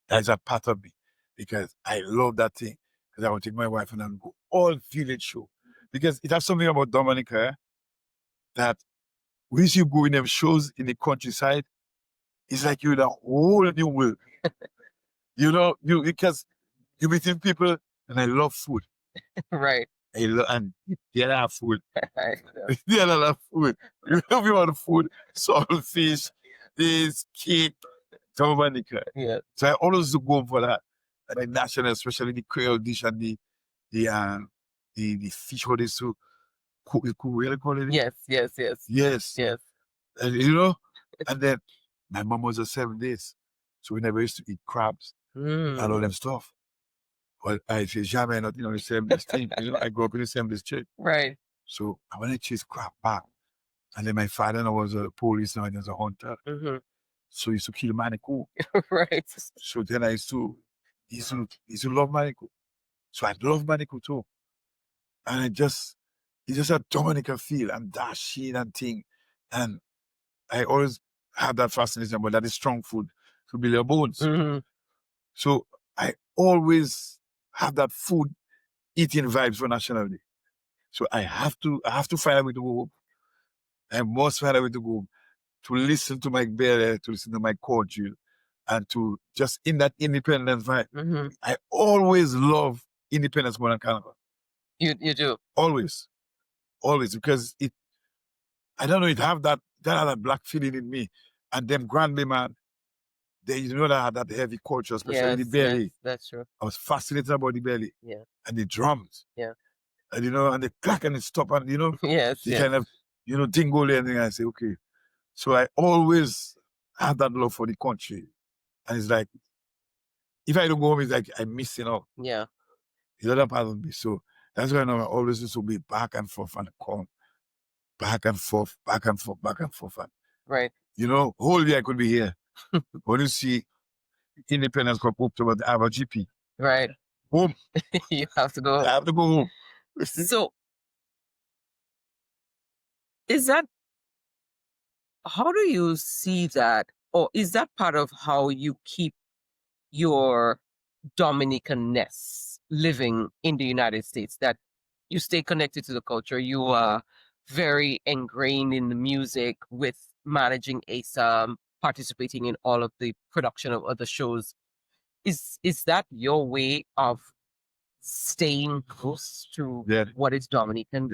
That's a part of me because I love that thing. Because I would take my wife and I would go all village show. Because it has something about Dominica that once you go in them shows in the countryside, it's like you're in a whole new world. Because you meeting people, and I love food. Right. And they have food. I know. They have food. You know, you want food, saltfish, this cake, Dominica. Yeah. So I always go for that. And the national, especially the Creole dish and the fish, what is so cool, really call it? Yes. Yes. And and then my mom was 7 days. So we never used to eat crabs and all them stuff. But I say, jamais not, the same thing. I grew up in the same church. Right. So I went to chase crab back. And then my father was a police and I was a hunter. Mm-hmm. So he used to kill manicoot. Right. So then I used to love manicoot. So I love manicoot too. And it's just a Dominica feel and dashing and thing. And I always have that fascination about that is strong food to build your bones. Mm-hmm. So I always have that food eating vibes for National Day. So I have to find a way to go home. I must find a way to go home to listen to my belly, to listen to my cordial, and to just in that independence vibe. Mm-hmm. I always love independence more than Carnival. You do. Always. Because I don't know, it have that black feeling in me. And them grandly, man, they that had that heavy culture, especially the belly. Yes, that's true. I was fascinated about the belly. Yeah. And the drums. Yeah. And and the clack and the stop and Yes. the kind of dingle and I say, okay. So I always have that love for the country. And it's like if I don't go home, it's like I'm missing out. Yeah. The other part of me. So that's why I always used to be back and forth and come. Back and forth. And, right. Whole year I could be here. When you see Independence Cup up to the Ava GP. Right. Home. You have to go home. I have to go home. So how do you see that? Or is that part of how you keep your Dominicanness living in the United States, that you stay connected to the culture? You are very ingrained in the music with managing ASA, participating in all of the production of other shows. Is that your way of staying close to what is Dominican?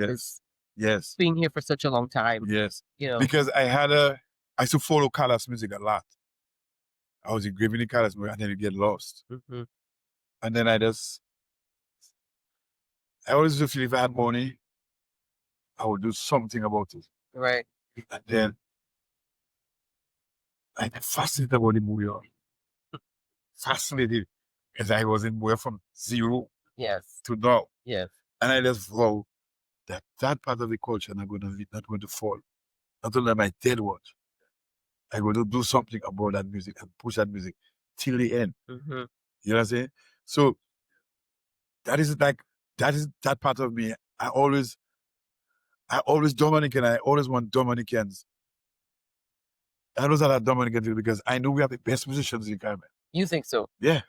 Yes. Being here for such a long time. Yes. Because I used to follow Carlos music a lot. I was engraving the Carlos music and then you get lost. Mm-hmm. And then I always used to feel if I had money, I would do something about it. Right. And then I'm fascinated about the movie. Fascinated. Because I was in where from zero to now. Yes. And I just vow that part of the culture not going to fall. Not only am I dead watch, I'm going to do something about that music and push that music till the end. Mm-hmm. You know what I'm saying? So that is that part of me. I always Dominican. I always want Dominicans. I always have that Dominican too because I know we have the best musicians in the Caribbean. You think so? Yeah.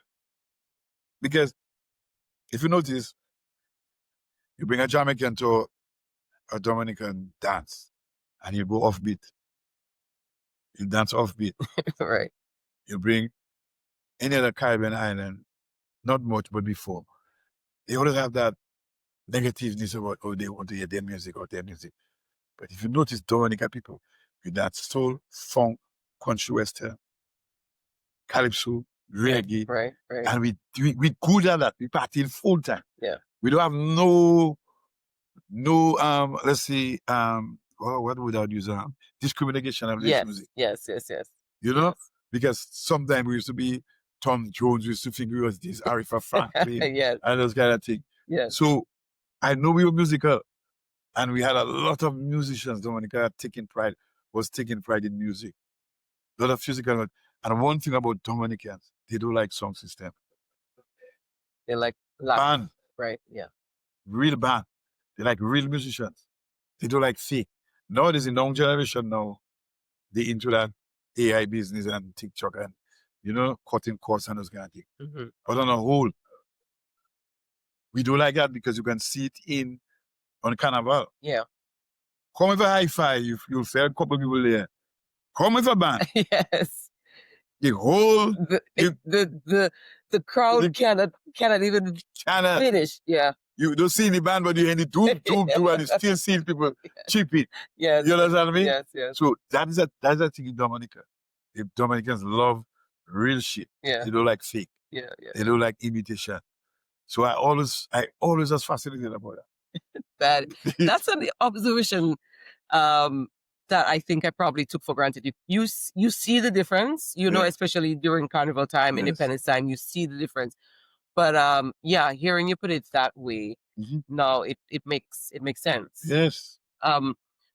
Because if you notice, you bring a Jamaican to a Dominican dance and you go offbeat. You dance offbeat. Right. You bring any other Caribbean island, not much, but before. They always have that negativeness about, they want to hear their music or their music. But if you notice Dominica people, with that soul, funk, country western, calypso, reggae, right. And we good at that. We party in full time. Yeah. We don't have no let's see, what would I use? Discrimination of this music. Yes. You know? Yes. because sometimes we used to be Tom Jones, we used to think we was this Aretha Franklin Yes. and those kind of things. Yes. So I know we were musical, and we had a lot of musicians. Dominica was taking pride in music. A lot of physical. And one thing about Dominicans, they do like song system. They like Latin, Band, right? Yeah. real band. They like real musicians. They do like fake. Nowadays, in young generation now, they into that AI business and TikTok and, cutting costs and those kind of things. Mm-hmm. But on a whole, we do like that because you can see it on Carnival. Yeah. Come with a hi-fi, you'll see a couple people there. Come with a band. Yes. The whole The crowd cannot even channel. finish. Yeah. You don't see the band, but you hear the doom, and you still see people cheaping. Yes. You understand me? Yes. Yes. So that's a thing in Dominica. The Dominicans love real shit. Yeah. They don't like fake. Yeah. Yeah. They don't like imitation. So I always was fascinated about That that. that's an observation that I think I probably took for granted. You see the difference, Yeah. especially during Carnival time, Yes. Independence time, you see the difference. But yeah, hearing you put it that way, Mhm. now it makes sense. Yes.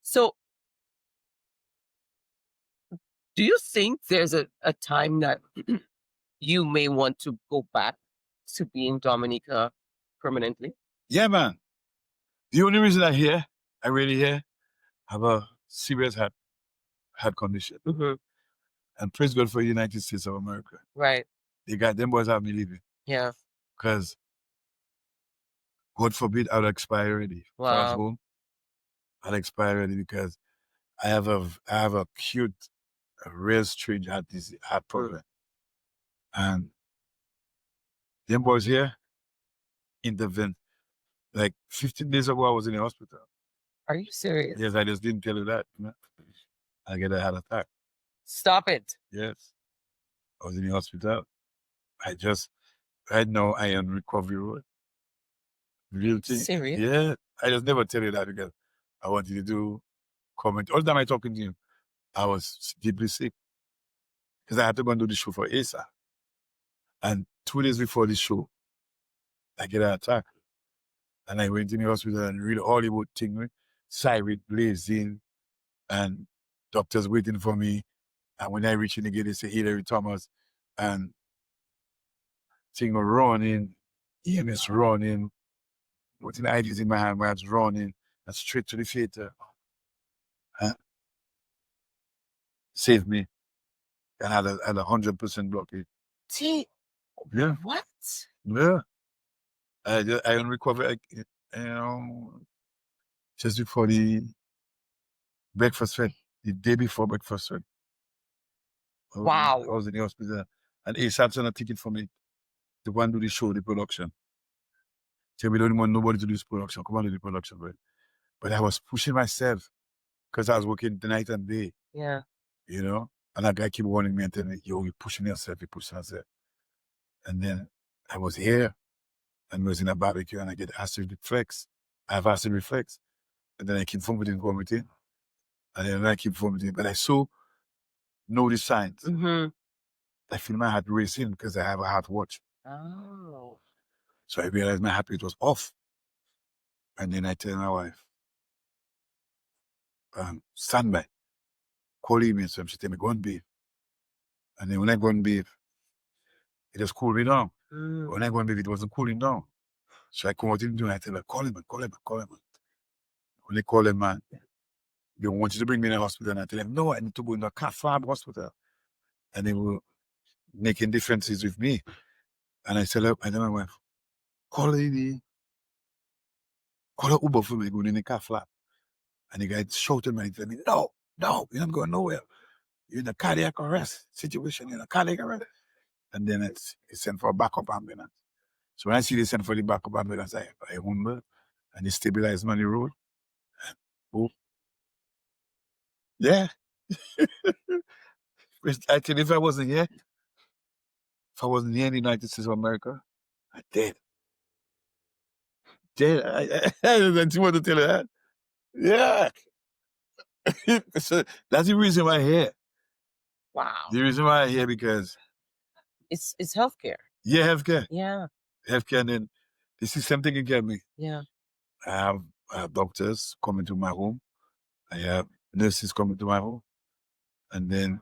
So do you think there's a time that you may want to go back to being Dominica permanently? Yeah, man. The only reason I really hear, have a serious heart condition. Mm-hmm. And praise God for the United States of America. Right. They got them boys have me leaving. Yeah. Because God forbid I'll expire already. Wow. If I was home, I'll expire already because I have a cute, a real strange heart problem. And them boys here intervened. Like 15 days ago, I was in the hospital. Are you serious? Yes, I just didn't tell you that. I get a heart attack. Stop it. Yes. I was in the hospital. Right now, I am recovery road. Real thing. Serious? Yeah. I just never tell you that because I want you to do comment. All the time I talking to you, I was deeply sick because I had to go and do the show for ASA. And 2 days before the show, I get an attack. And I went in the hospital and read Hollywood thing, siren blazing, and doctors waiting for me. And when I reach in again, they say Hilary Thomas, and thing running, EMS running, with an IDs in my hand, where I was running, and straight to the theater. Saved me. And I had a 100% blockade. Yeah. What? Yeah. I unrecovered, just before the breakfast fed, the day before breakfast fed. Wow. I was in the hospital. And ASAP's on a ticket for me to go and do the show, the production. So we don't want nobody to do this production. Come on, do the production, right? But I was pushing myself because I was working the night and day. Yeah. And that guy keep warning me and telling me, yo, you're pushing yourself, you're pushing yourself. And then I was here and was in a barbecue and I get acid reflex. I have acid reflex. And then I keep vomiting. And then I keep vomiting. But I so know the signs. Mm-hmm. I feel my heart racing because I have a heart watch. Oh. So I realized my heart rate was off. And then I tell my wife, stand by. Call me. So she tell me, go and bathe. And then when I go and bathe, it just cooled me down. When I go and bathe, it wasn't cooling down. So I come out in the and I tell her, call him. When they call him, man, they want you to bring me in the hospital. And I tell them, no, I need to go in the cath lab hospital. And they were making differences with me. And I tell my wife, call an Uber for me, going in the cath lab. And the guy shouted me and told me, no, you're not going nowhere. You're in a cardiac arrest situation, you're in a cardiac arrest. And then it's sent for a backup ambulance. So when I see they sent for the backup ambulance, I humble and they stabilized me on the road. Oh, yeah. I tell you, if I wasn't here in the United States of America, I dead. I don't want to tell you that. Yeah. So that's the reason why I'm here. Wow. The reason why I'm here because It's healthcare. healthcare. Yeah. Healthcare, and then the system taking care of me. Yeah. I have doctors coming to my home. I have nurses coming to my home. And then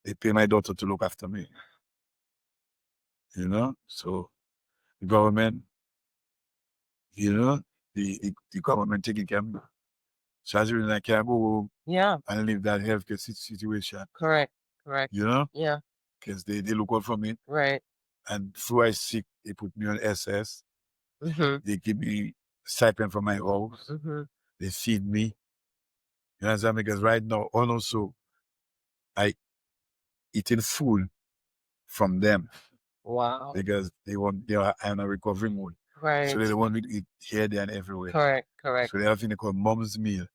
they pay my daughter to look after me. You know? So the government, you know, the government taking care of me. So as really I can go home Yeah. and leave that healthcare situation. Correct. Correct. You know? Yeah. Because they look out for me. Right. And before I sick, they put me on SS. Mm-hmm. They give me stipend for my house. Mm-hmm. They feed me. You understand? Because right now, also, I eating food from them Wow. because they are in a recovery mode. Right. So they want me to eat here, there, and everywhere. Correct. Correct. So they have something called mom's meal.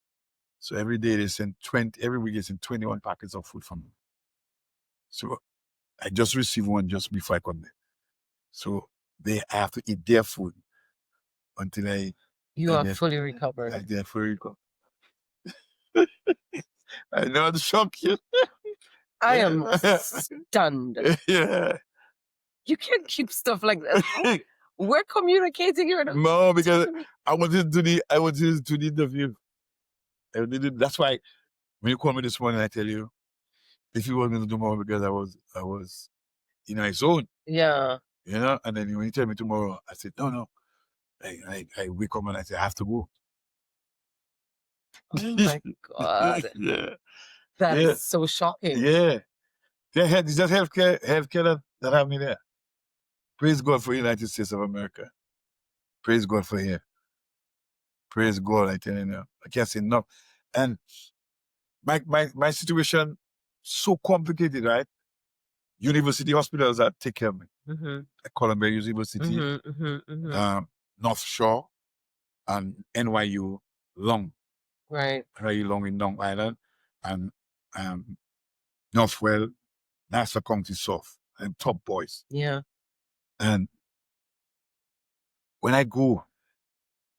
So every day they send every week they send 21 packets of food from me. So I just received one just before I come there. So I have to eat their food until You are fully recovered. I get fully recovered. I know I'll shock you. I am stunned. Yeah. You can't keep stuff like that. We're communicating here. No, because I wanted to the interview. That's why when you call me this morning, I tell you, if you want me to do more because I was in my zone. Yeah. You know, and then when you tell me tomorrow, I said, no. I wake up and I say, I have to go. Oh my God. Yeah. That is so shocking. Yeah. It's just healthcare that have me there. Praise God for the United States of America. Praise God for here. Praise God, I tell you now. I can't say enough. And my situation so complicated, right? University hospitals that take care of me. Mm-hmm. Columbia University, Mm-hmm. Mm-hmm. Mm-hmm. North Shore, and NYU Long. Right. NYU Long in Long Island, and Northwell, Nassau County South, and top boys. Yeah. And when I go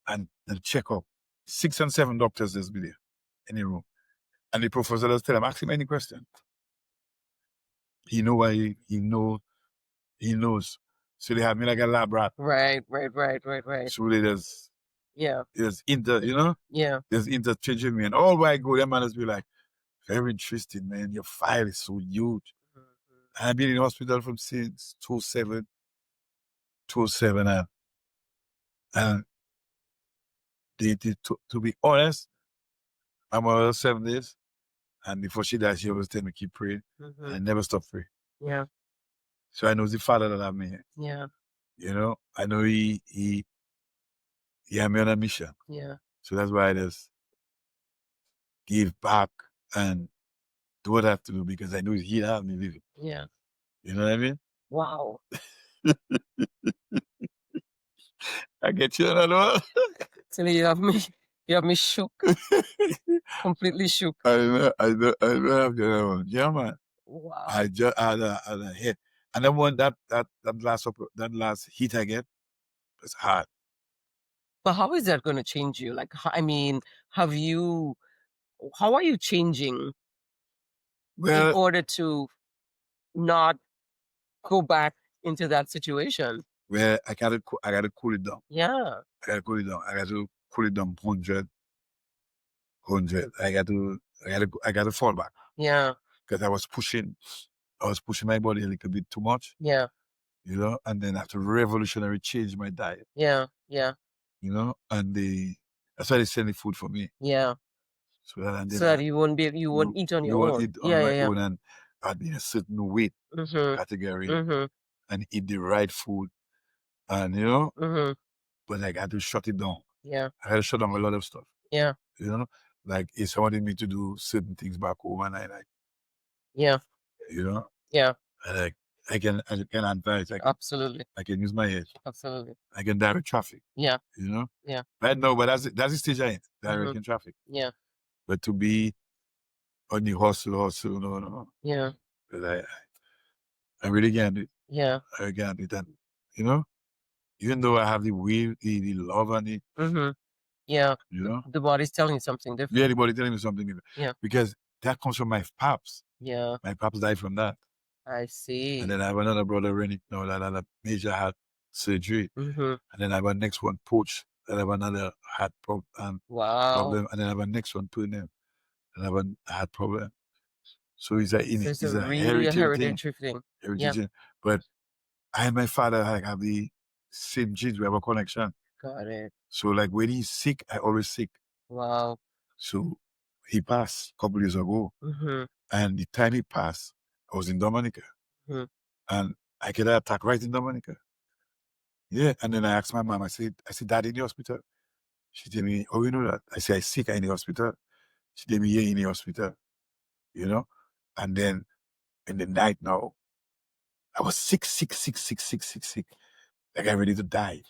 and check up, 6 and 7 doctors there's be there in the room. And the professor does tell them, ask him any question. He know why he knows. So they have me like a lab rat. Right. So there's Yeah. there's there's interchanging me. And all where I go, that man has be like, very interesting, man. Your file is so huge. Mm-hmm. I've been in the hospital from since 2007. And to be honest, I'm on 7 days. And before she died, she always tell me keep praying. Mm-hmm. And I never stop praying. Yeah. So I know the Father that have me here. Yeah. You know, I know he had me on a mission. Yeah. So that's why I just give back and do what I have to do because I know he have me living. Yeah. You know what I mean? Wow. I get you another one. So you have me shook. Completely shook. I know have the other one. Yeah, man. Wow. I just had a hit. And then one that last hit I get was hard. But how is that going to change you? Like, I mean, how are you changing in order to not go back into that situation? Well, I gotta cool it down. Yeah. I gotta cool it down 100. I gotta fall back. Yeah. Because I was pushing my body a little bit too much. Yeah. You know, and then I have to revolutionary change my diet. Yeah. Yeah. You know, and that's why they send the food for me. Yeah. So that you won't eat on your own. Eat on my own, and I'd be in a certain weight category and eat the right food. And you know, but I got to shut it down. Yeah. I had to shut down a lot of stuff. Yeah. You know, like if someone wanted me to do certain things back home and I like, yeah. You know? Yeah. I can advise. Absolutely. I can use my head. Absolutely. I can direct traffic. Yeah. You know? Yeah. Right now, but that's the stage I am, directing traffic. Yeah. But to be on the hustle, no. Yeah. Because I really can't do it. Yeah. I can't do that. You know? Even though I have the will, the love and it. Yeah. You know? The body's telling you something different. Yeah, the body telling me something different. Yeah. Because that comes from my pops. Yeah. My pops died from that. I see. And then I have another brother, Rennie, that had a major heart surgery. Mm-hmm. And then I have a next one, Poach, that have another heart Wow. problem. And then I have a next one, Pune, and I have a heart problem. So it's It's a really a hereditary thing. Yeah. But I and my father have the same genes. We have a connection. Got it. So like when he's sick, I always sick. Wow. So he passed a couple years ago. Mm-hmm. And the time he passed, I was in Dominica. Mm-hmm. And I get an attack right in Dominica. Yeah. And then I asked my mom, I said, Dad, in the hospital? She told me, oh, you know that? I said, I sick in the hospital. She told me, yeah, in the hospital. You know? And then in the night now, I was sick. Like I'm ready to die.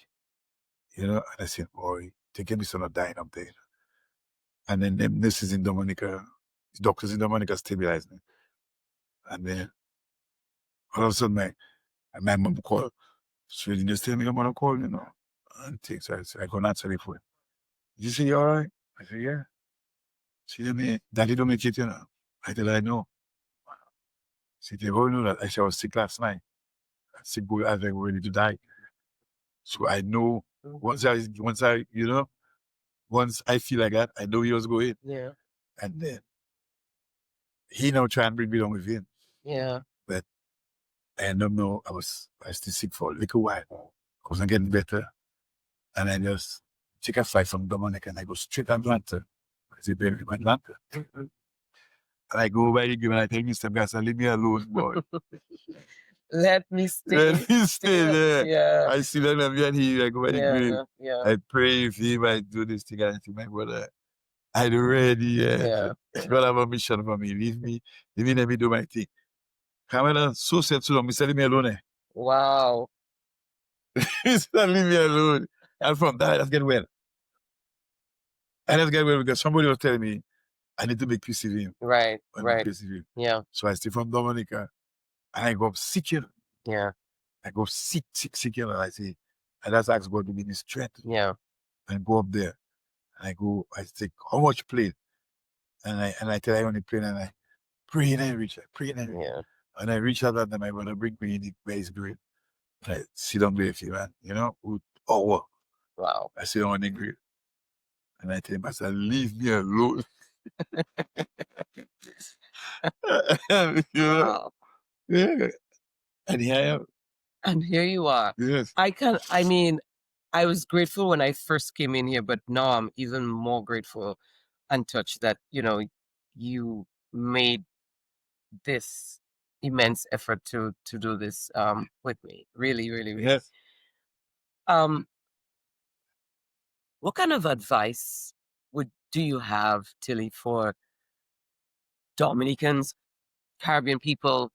You know? And I said, boy, they get me so not dying up there. And then them nurses in Dominica, doctors in Dominica stabilized me. And then all of a sudden my mom called. So the nurse tell me, your mother called, you know. And things. So I said, I go answer the phone. Did you say you all right? I said, yeah. She told me, Daddy don't make it, you know. I tell her, I know. She said, oh, you know that? I said, I was sick last night. Sick boy, I was ready to die. So I know once I feel like that, I know he was going. Yeah. And then he now try and bring me along with him. Yeah. But I don't know, I was still sick for a little while. I wasn't getting better. And I just take a flight from Dominica and I go straight to Atlanta. I say, baby, I'm Atlanta. And I go by the game and I tell Mr. Gas, leave me alone, boy. Let me stay. Let me stay there. Yeah. I see that and he, I go by the grave. Yeah. I pray for him, I do this thing, and I think, my brother, I'm ready. Yeah. God have a mission for me. Leave me, let me do my thing. Kamala, so said to them, Mr. Leave me alone. Wow. Mr. Leave me alone. And from that, let's get well. And let's get well because somebody was telling me, I need to make peace with him. Right. Right. Peace with him. Yeah. So I stay from Dominica and I go up sick here. Yeah. I go sick here. And I say, and that's ask God to give me strength. Yeah. And go up there. And I go, I take how much plane? And I tell I on the plane and I pray and I reach. Yeah. And I reach out and my brother bring me in the base grade. I sit down there if you man, you know. Wow. I sit on the grade. And I tell him, I said, leave me alone. You know? Wow. Yeah. And here I am. And here you are. Yes. I was grateful when I first came in here, but now I'm even more grateful and touched that, you made this immense effort to do this with me. Really, really, really. Yes. What kind of advice do you have, Tilly, for Dominicans, Caribbean people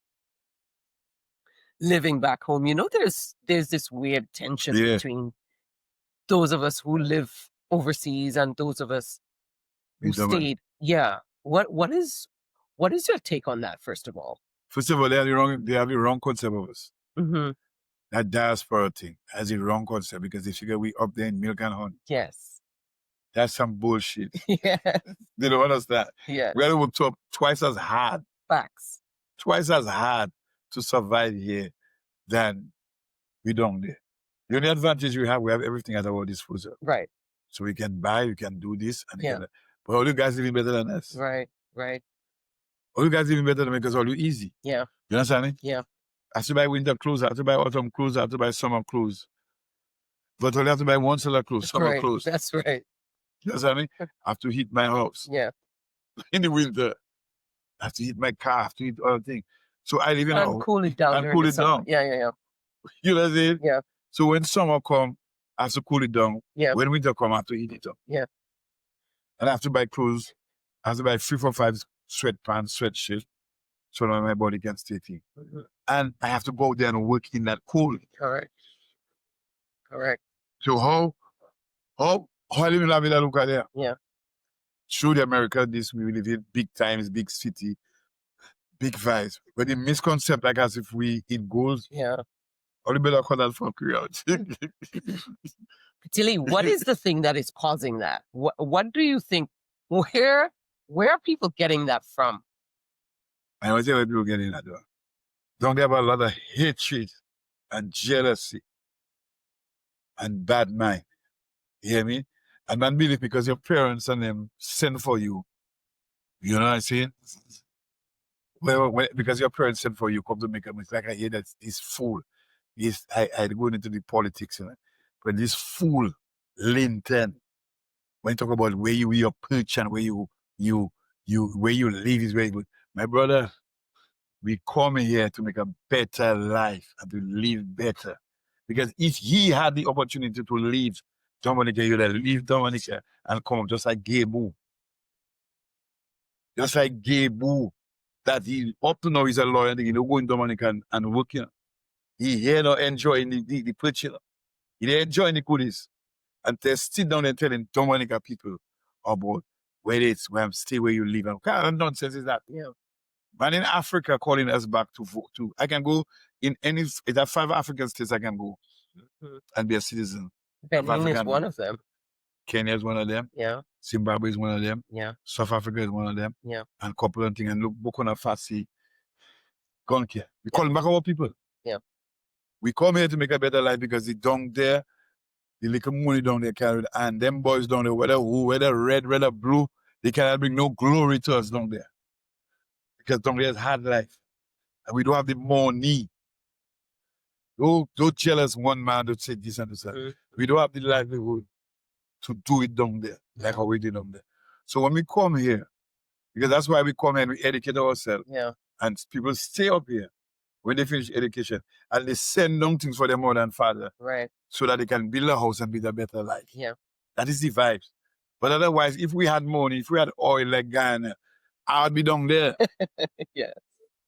living back home? There's this weird tension between those of us who live overseas and those of us who stayed. Yeah. What is your take on that, first of all? First of all, they have the wrong concept of us. Mm-hmm. That diaspora thing has a wrong concept because they figure we up there in milk and honey. Yes. That's some bullshit. Yes. They don't understand. Yes. We have to work twice as hard. Facts. Twice as hard to survive here than we don't there. The only advantage we have everything at our disposal. Right. So we can buy, we can do this, and but all you guys living better than us. Right. Right. All you guys living better than me because all you easy. Yeah. You understand me? Yeah. I have to buy winter clothes, I have to buy autumn clothes, I have to buy summer clothes. But I only have to buy one solar clothes, summer clothes. That's right. You understand me? I have to heat my house. Yeah. In the winter. I have to heat my car, I have to heat other things. So I live in a house. Cool it down. And cool it down. Yeah. You know what I'm saying? Yeah. So when summer come, I have to cool it down. Yeah. When winter come, I have to heat it up. Yeah. And I have to buy clothes. I have to buy 3, 4, 5 sweatpants, sweatshirts, so that my body can stay clean. Mm-hmm. And I have to go there and work in that cold. Correct. So how I live in La Villa Luca there? Yeah. Through the America, we live in big times, big city, big vibes. But the misconcept, like as if we eat gold. Yeah. All the better call that for out. Tilly, what is the thing that is causing that? What do you think? Where are people getting that from? I always say when people get in that door. Don't have a lot of hatred and jealousy and bad mind. You hear me? And man believe because your parents and them send for you. You know what I'm saying? Because your parents sent for you, come to make a mistake. Like I hear that this fool. I go into the politics, you know. But this fool, Linton, when you talk about where you perch and where you where you live is very good. My brother, we come here to make a better life and to live better. Because if he had the opportunity to leave Dominica, he would have leave Dominica and come up just like Gabu. Just like Gabu. That he up to now he's a lawyer and he don't go in Dominica and work, you know. He here not enjoying the perch, you know. He didn't enjoy the goodies. And they sit down and telling Dominica people about where it's where I'm stay where you live. And what kind of nonsense is that? Yeah. Man in Africa calling us back to vote too. I can go in any there are 5 African states I can go and be a citizen. Benin is one of them. Kenya is one of them. Yeah. Zimbabwe is one of them. Yeah. South Africa is one of them. Yeah. And couple of things and look Burkina Faso. Gone here. We calling back our people. Yeah. We come here to make a better life because the down there, the little money down there carried, and them boys down there, whether red, whether blue, they cannot bring no glory to us down there. Because down there is hard life. And we don't have the money. Don't jealous one man to say this and this. We don't have the livelihood to do it down there, like how we did down there. So when we come here, because that's why we come here and we educate ourselves. Yeah. And people stay up here when they finish education and they send down things for their mother and father. Right. So that they can build a house and build a better life. Yeah. That is the vibes. But otherwise, if we had money, if we had oil like Ghana, I would be down there. Yeah.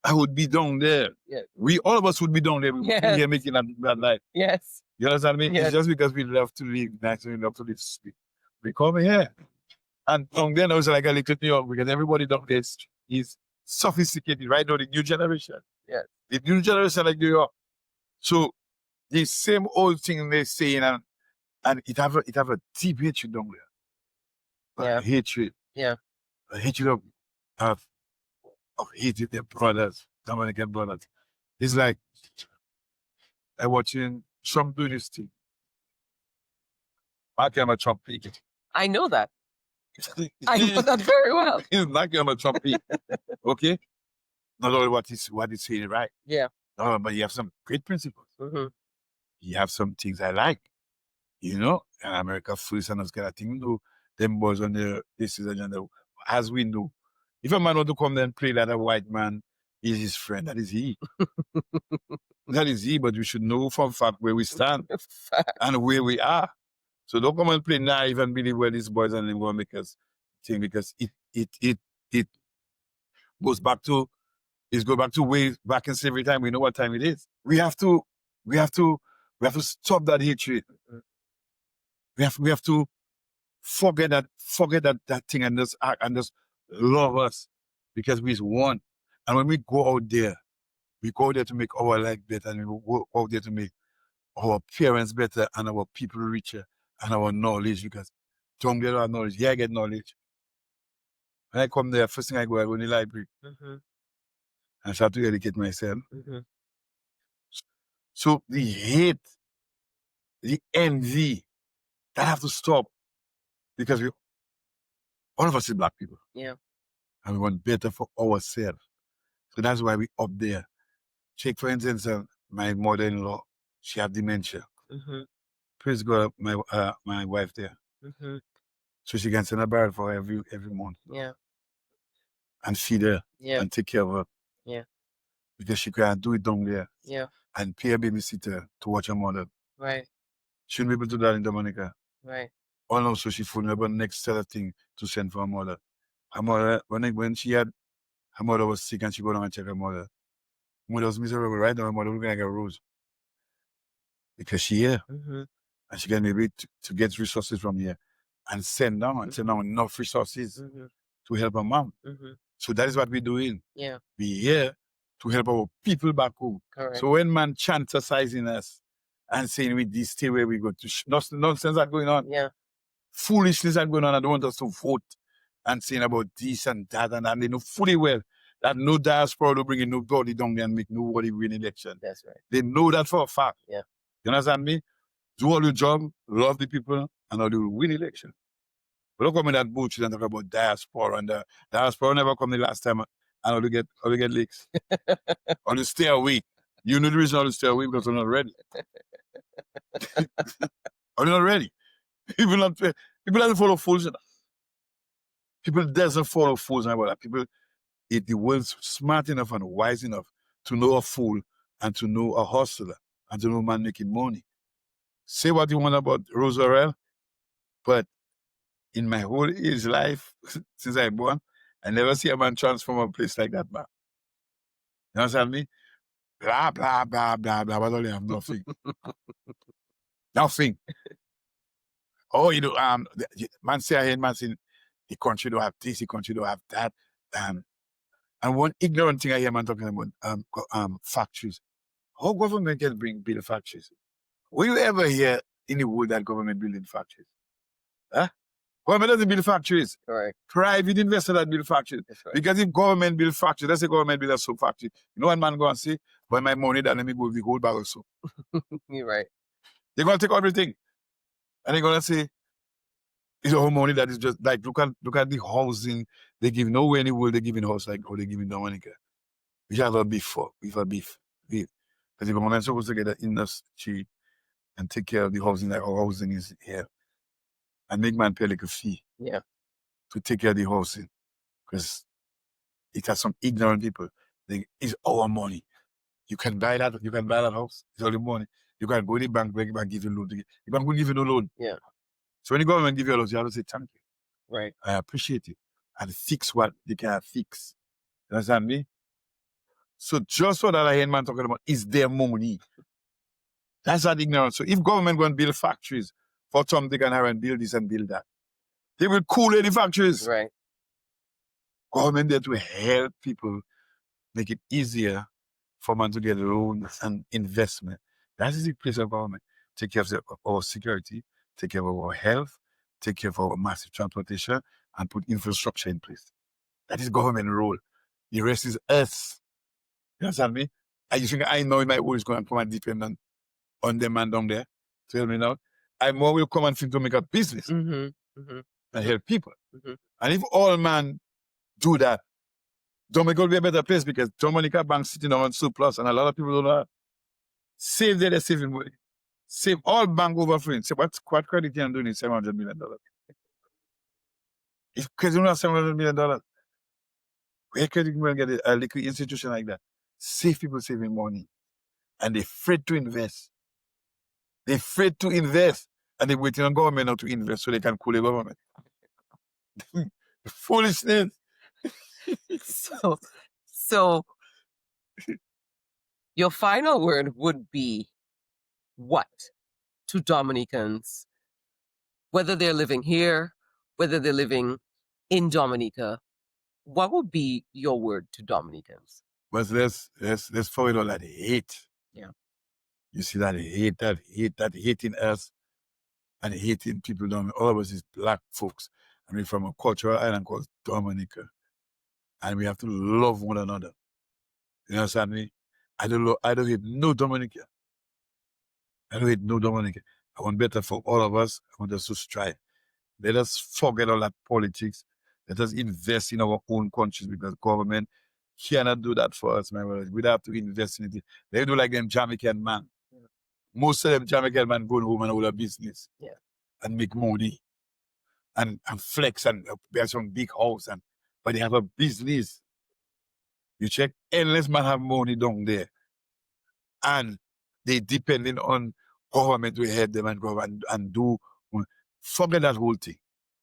I would be down there. Yeah. All of us would be down there. Yes. Here making that life. Yes. You understand me? Yes. It's just because we love to live nice and we love to live sweet. We come here. And down there, it's like a little New York because everybody down there is sophisticated. Right now, the new generation. Yes. The new generation like New York. So the same old thing they're saying and it have a deep hatred down there. Yeah. Hatred. Yeah. A hatred of hating their brothers, Dominican brothers. It's like I'm watching Trump do this thing. I'm a Trump peak. I know that. I know that very well. He's not a Trump peak. Okay? Not only what he's saying, right? Yeah. No, but you have some great principles. Mm-hmm. You have some things I like. You know, and America first and those kind of things. You know, them boys on the this is agenda. As we know, if a man want to come there and play that a white man is his friend, that is he. That is he, but we should know from fact where we stand and where we are. So don't come and play naive and believe where these boys and them going to make us think because it goes back to way back in slavery time. We know what time it is. We have to stop that hatred. We have to forget that thing and just act and just love us because we're one. And when we go out there to make our life better and we go out there to make our parents better and our people richer and our knowledge because don't get our knowledge. Yeah, I get knowledge. When I come there, first thing I go in the library and start to educate myself. So the hate, the envy, that have to stop because all of us is black people. Yeah. And we want better for ourselves. So that's why we up there. Take, for instance, my mother-in-law, she have dementia. Praise God, my wife there. So she can send a barrel for her every month. Yeah. And feed her. Yeah. And take care of her. Yeah. Because she can't do it down there. Yeah. And pay a babysitter to watch her mother. Right. She shouldn't be able to do that in Dominica. Right. All now, so she phoned up the next set of thing to send for her mother. Her mother, when she had, her mother was sick and she go down and check her mother. Mother was miserable right now, her mother looking like a rose. Because she here. And she can maybe to get resources from here and send down enough resources to help her mom. So that is what we're doing. Yeah. We're here to help our people back home. Correct. So when man chantasizing us and saying we this stay where we go to nonsense that going on. Yeah. Foolishness that going on. I don't want us to vote and saying about this and that and they know fully well that no diaspora will bring in nobody down there and make nobody win election. That's right. They know that for a fact. Yeah. You understand me? Do all your job, love the people, and all you will win election. But don't come in that bullshit and talk about diaspora, and the diaspora never come the last time, and all you get leaks. Or you stay away. You know the reason how to stay away because you're not ready. Or you're not ready. People don't follow fools. People doesn't follow fools and about that. People, if the world's smart enough and wise enough to know a fool and to know a hustler and to know a man making money. Say what you want about Roosevelt, but in my whole age life, since I born, I never see a man transform a place like that, man. You understand me? Blah, blah, blah, blah, blah, but only have nothing. Nothing. Oh, you know, man say I hear man say the country don't have this, the country don't have that. And one ignorant thing I hear man talking about factories. How government can build factories? Will you ever hear in the world that government building factories? Huh? Government doesn't build factories. Correct. Private investor that build factories. Right. Because if government build factories, let's say government build a soap factory. You know what man go and say? But my money that let me go with the whole bag of soap. You're right. They're gonna take everything. And they're gonna say, it's all money that is just like look at the housing they give nowhere in the world they give in house like how they give in Dominica. We have a beef for we have a beef. Because the government's supposed to get the industry and take care of the housing like our housing is here. And make man pay like a fee. Yeah. To take care of the housing. Because it has some ignorant people. It's our money. You can buy that house. It's all your money. You can go to the bank give you a loan. The bank will give you no loan. Yeah. So when the government give you a loan, you have to say thank you. Right. I appreciate it. And fix what they can fix. You understand me? So just what I hear man talking about is their money. That's not ignorance. So if government go and build factories for some they can have and build this and build that, they will cool the factories. Right. Government there to help people make it easier for man to get loans and investment. That is the place of government. Take care of our security, take care of our health, take care of our massive transportation, and put infrastructure in place. That is government role. The rest is us. You understand me? You think I know in my world is going to come and depend on them man down there? Tell me now. I more will come and think to make a business and help people. And if all man do that, Dominica will be a better place because Dominica Bank sitting on surplus and a lot of people don't know. Save there, they're saving money. Save all bank over free. Say what credit you doing is $700 million. If credit don't have $700 million, where credit will get a liquid institution like that? Save people saving money. And they're afraid to invest. They're afraid to invest. And they're waiting on government now to invest so they can cool the government. Foolishness. So your final word would be what to Dominicans, whether they're living here, whether they're living in Dominica, what would be your word to Dominicans? But let's forget all that hate. Yeah. You see that hating us and hating people down. All of us is black folks. I mean, from a cultural island called Dominica. And we have to love one another. You understand me? I don't hate no Dominica. I don't hate no Dominica. I want better for all of us. I want us to strive. Let us forget all that politics. Let us invest in our own countries because government cannot do that for us, my brothers. We have to invest in it. They do like them Jamaican man. Yeah. Most of them Jamaican man going home and hold a business. Yeah. And make money. And flex and buy some big house. But they have a business. You check, endless man have money down there. And they depending on government to help them and go and do. Forget that whole thing.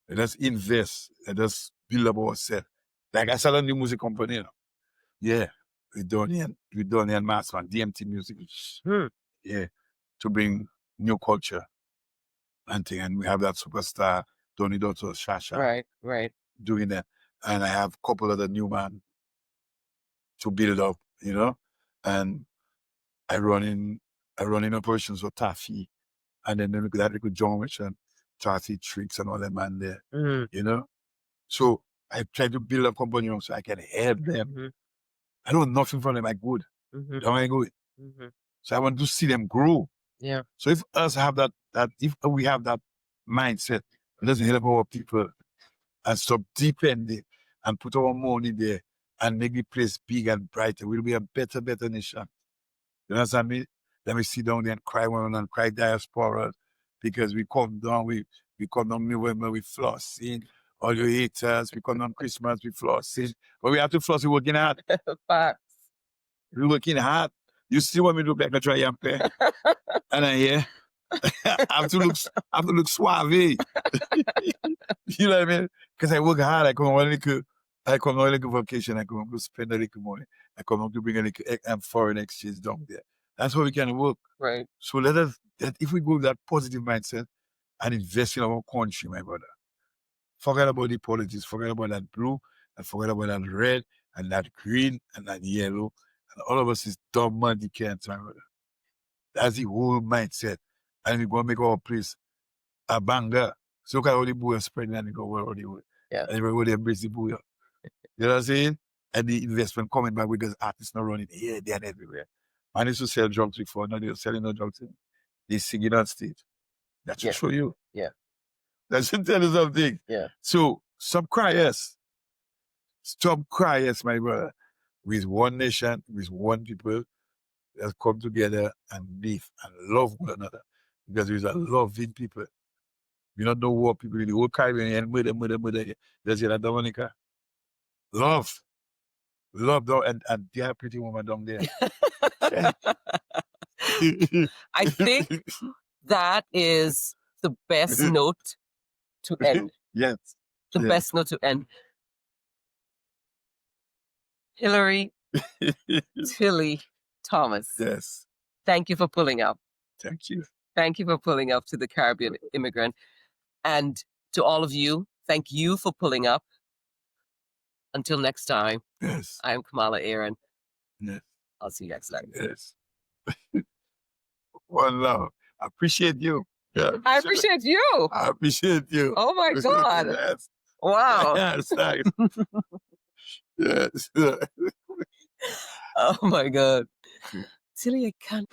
Let us invest. Let us build up ourselves. Like I started a new music company. You know? Yeah. We done here in Mass Man, DMT Music. Yeah. To bring new culture and thing. And we have that superstar, Donny Dotto, Shasha. Right. Doing that. And I have a couple of the new man to build up, you know. And I run in operations for Taffy. And then look at that with John Rich and Taffy Tricks and all that man there. You know? So I try to build a company so I can help them I don't want nothing from them. I good. Mm-hmm. Don't I good. Mm-hmm. So I want to see them grow. Yeah. So if us have that if we have that mindset, let's help our people and stop depending and put our money there and make the place big and brighter. We'll be a better nation. You understand me? Let me sit down there and cry one and cry diaspora because we come down, we come down November, we flossing. All your haters, we come down Christmas, we flossing. But we have to floss, we working hard. Facts. We working hard. You see what me look like a triumph? And I hear I have to look suave. You know what I mean? Because I work hard. I come on a little vacation. I come to spend a little money. I come to bring a little foreign exchange down there. That's how we can work. Right. So if we go with that positive mindset and invest in our country, my brother, forget about the politics, forget about that blue, and forget about that red, and that green, and that yellow. And all of us is dumb money can't, my brother. That's the whole mindset. And we're going to make our place a banger. So look at all the booyah spreading and they go all the way. Yeah. And everybody embrace the booyah. You know what I'm saying? And the investment coming back because artists not running here, there, and everywhere. Man used to sell drugs before, now they're selling no drugs. They sing it on stage. That should show you. Yeah. That should tell you something. Yeah. So stop cryers. Stop cryers, my brother. With one nation, with one people, let's come together and live and love one another. Because there's a loving people. We don't know what people in the whole Caribbean and murder. There's that Dominica. Love. And there are pretty woman down there. I think that is the best note to end. Yes. The best note to end. Hilary, Tilly, Thomas. Yes. Thank you for pulling up. Thank you. Thank you for pulling up to the Caribbean Immigrant. And to all of you, thank you for pulling up. Until next time, Yes. I am Kamala Aaron. Yes. I'll see you next time. Yes. One love. I appreciate you. Yeah, I appreciate you. I appreciate you. Oh my God. Yes. Wow. Yes. Nice. Yes. Oh my God. Tilly, I can't.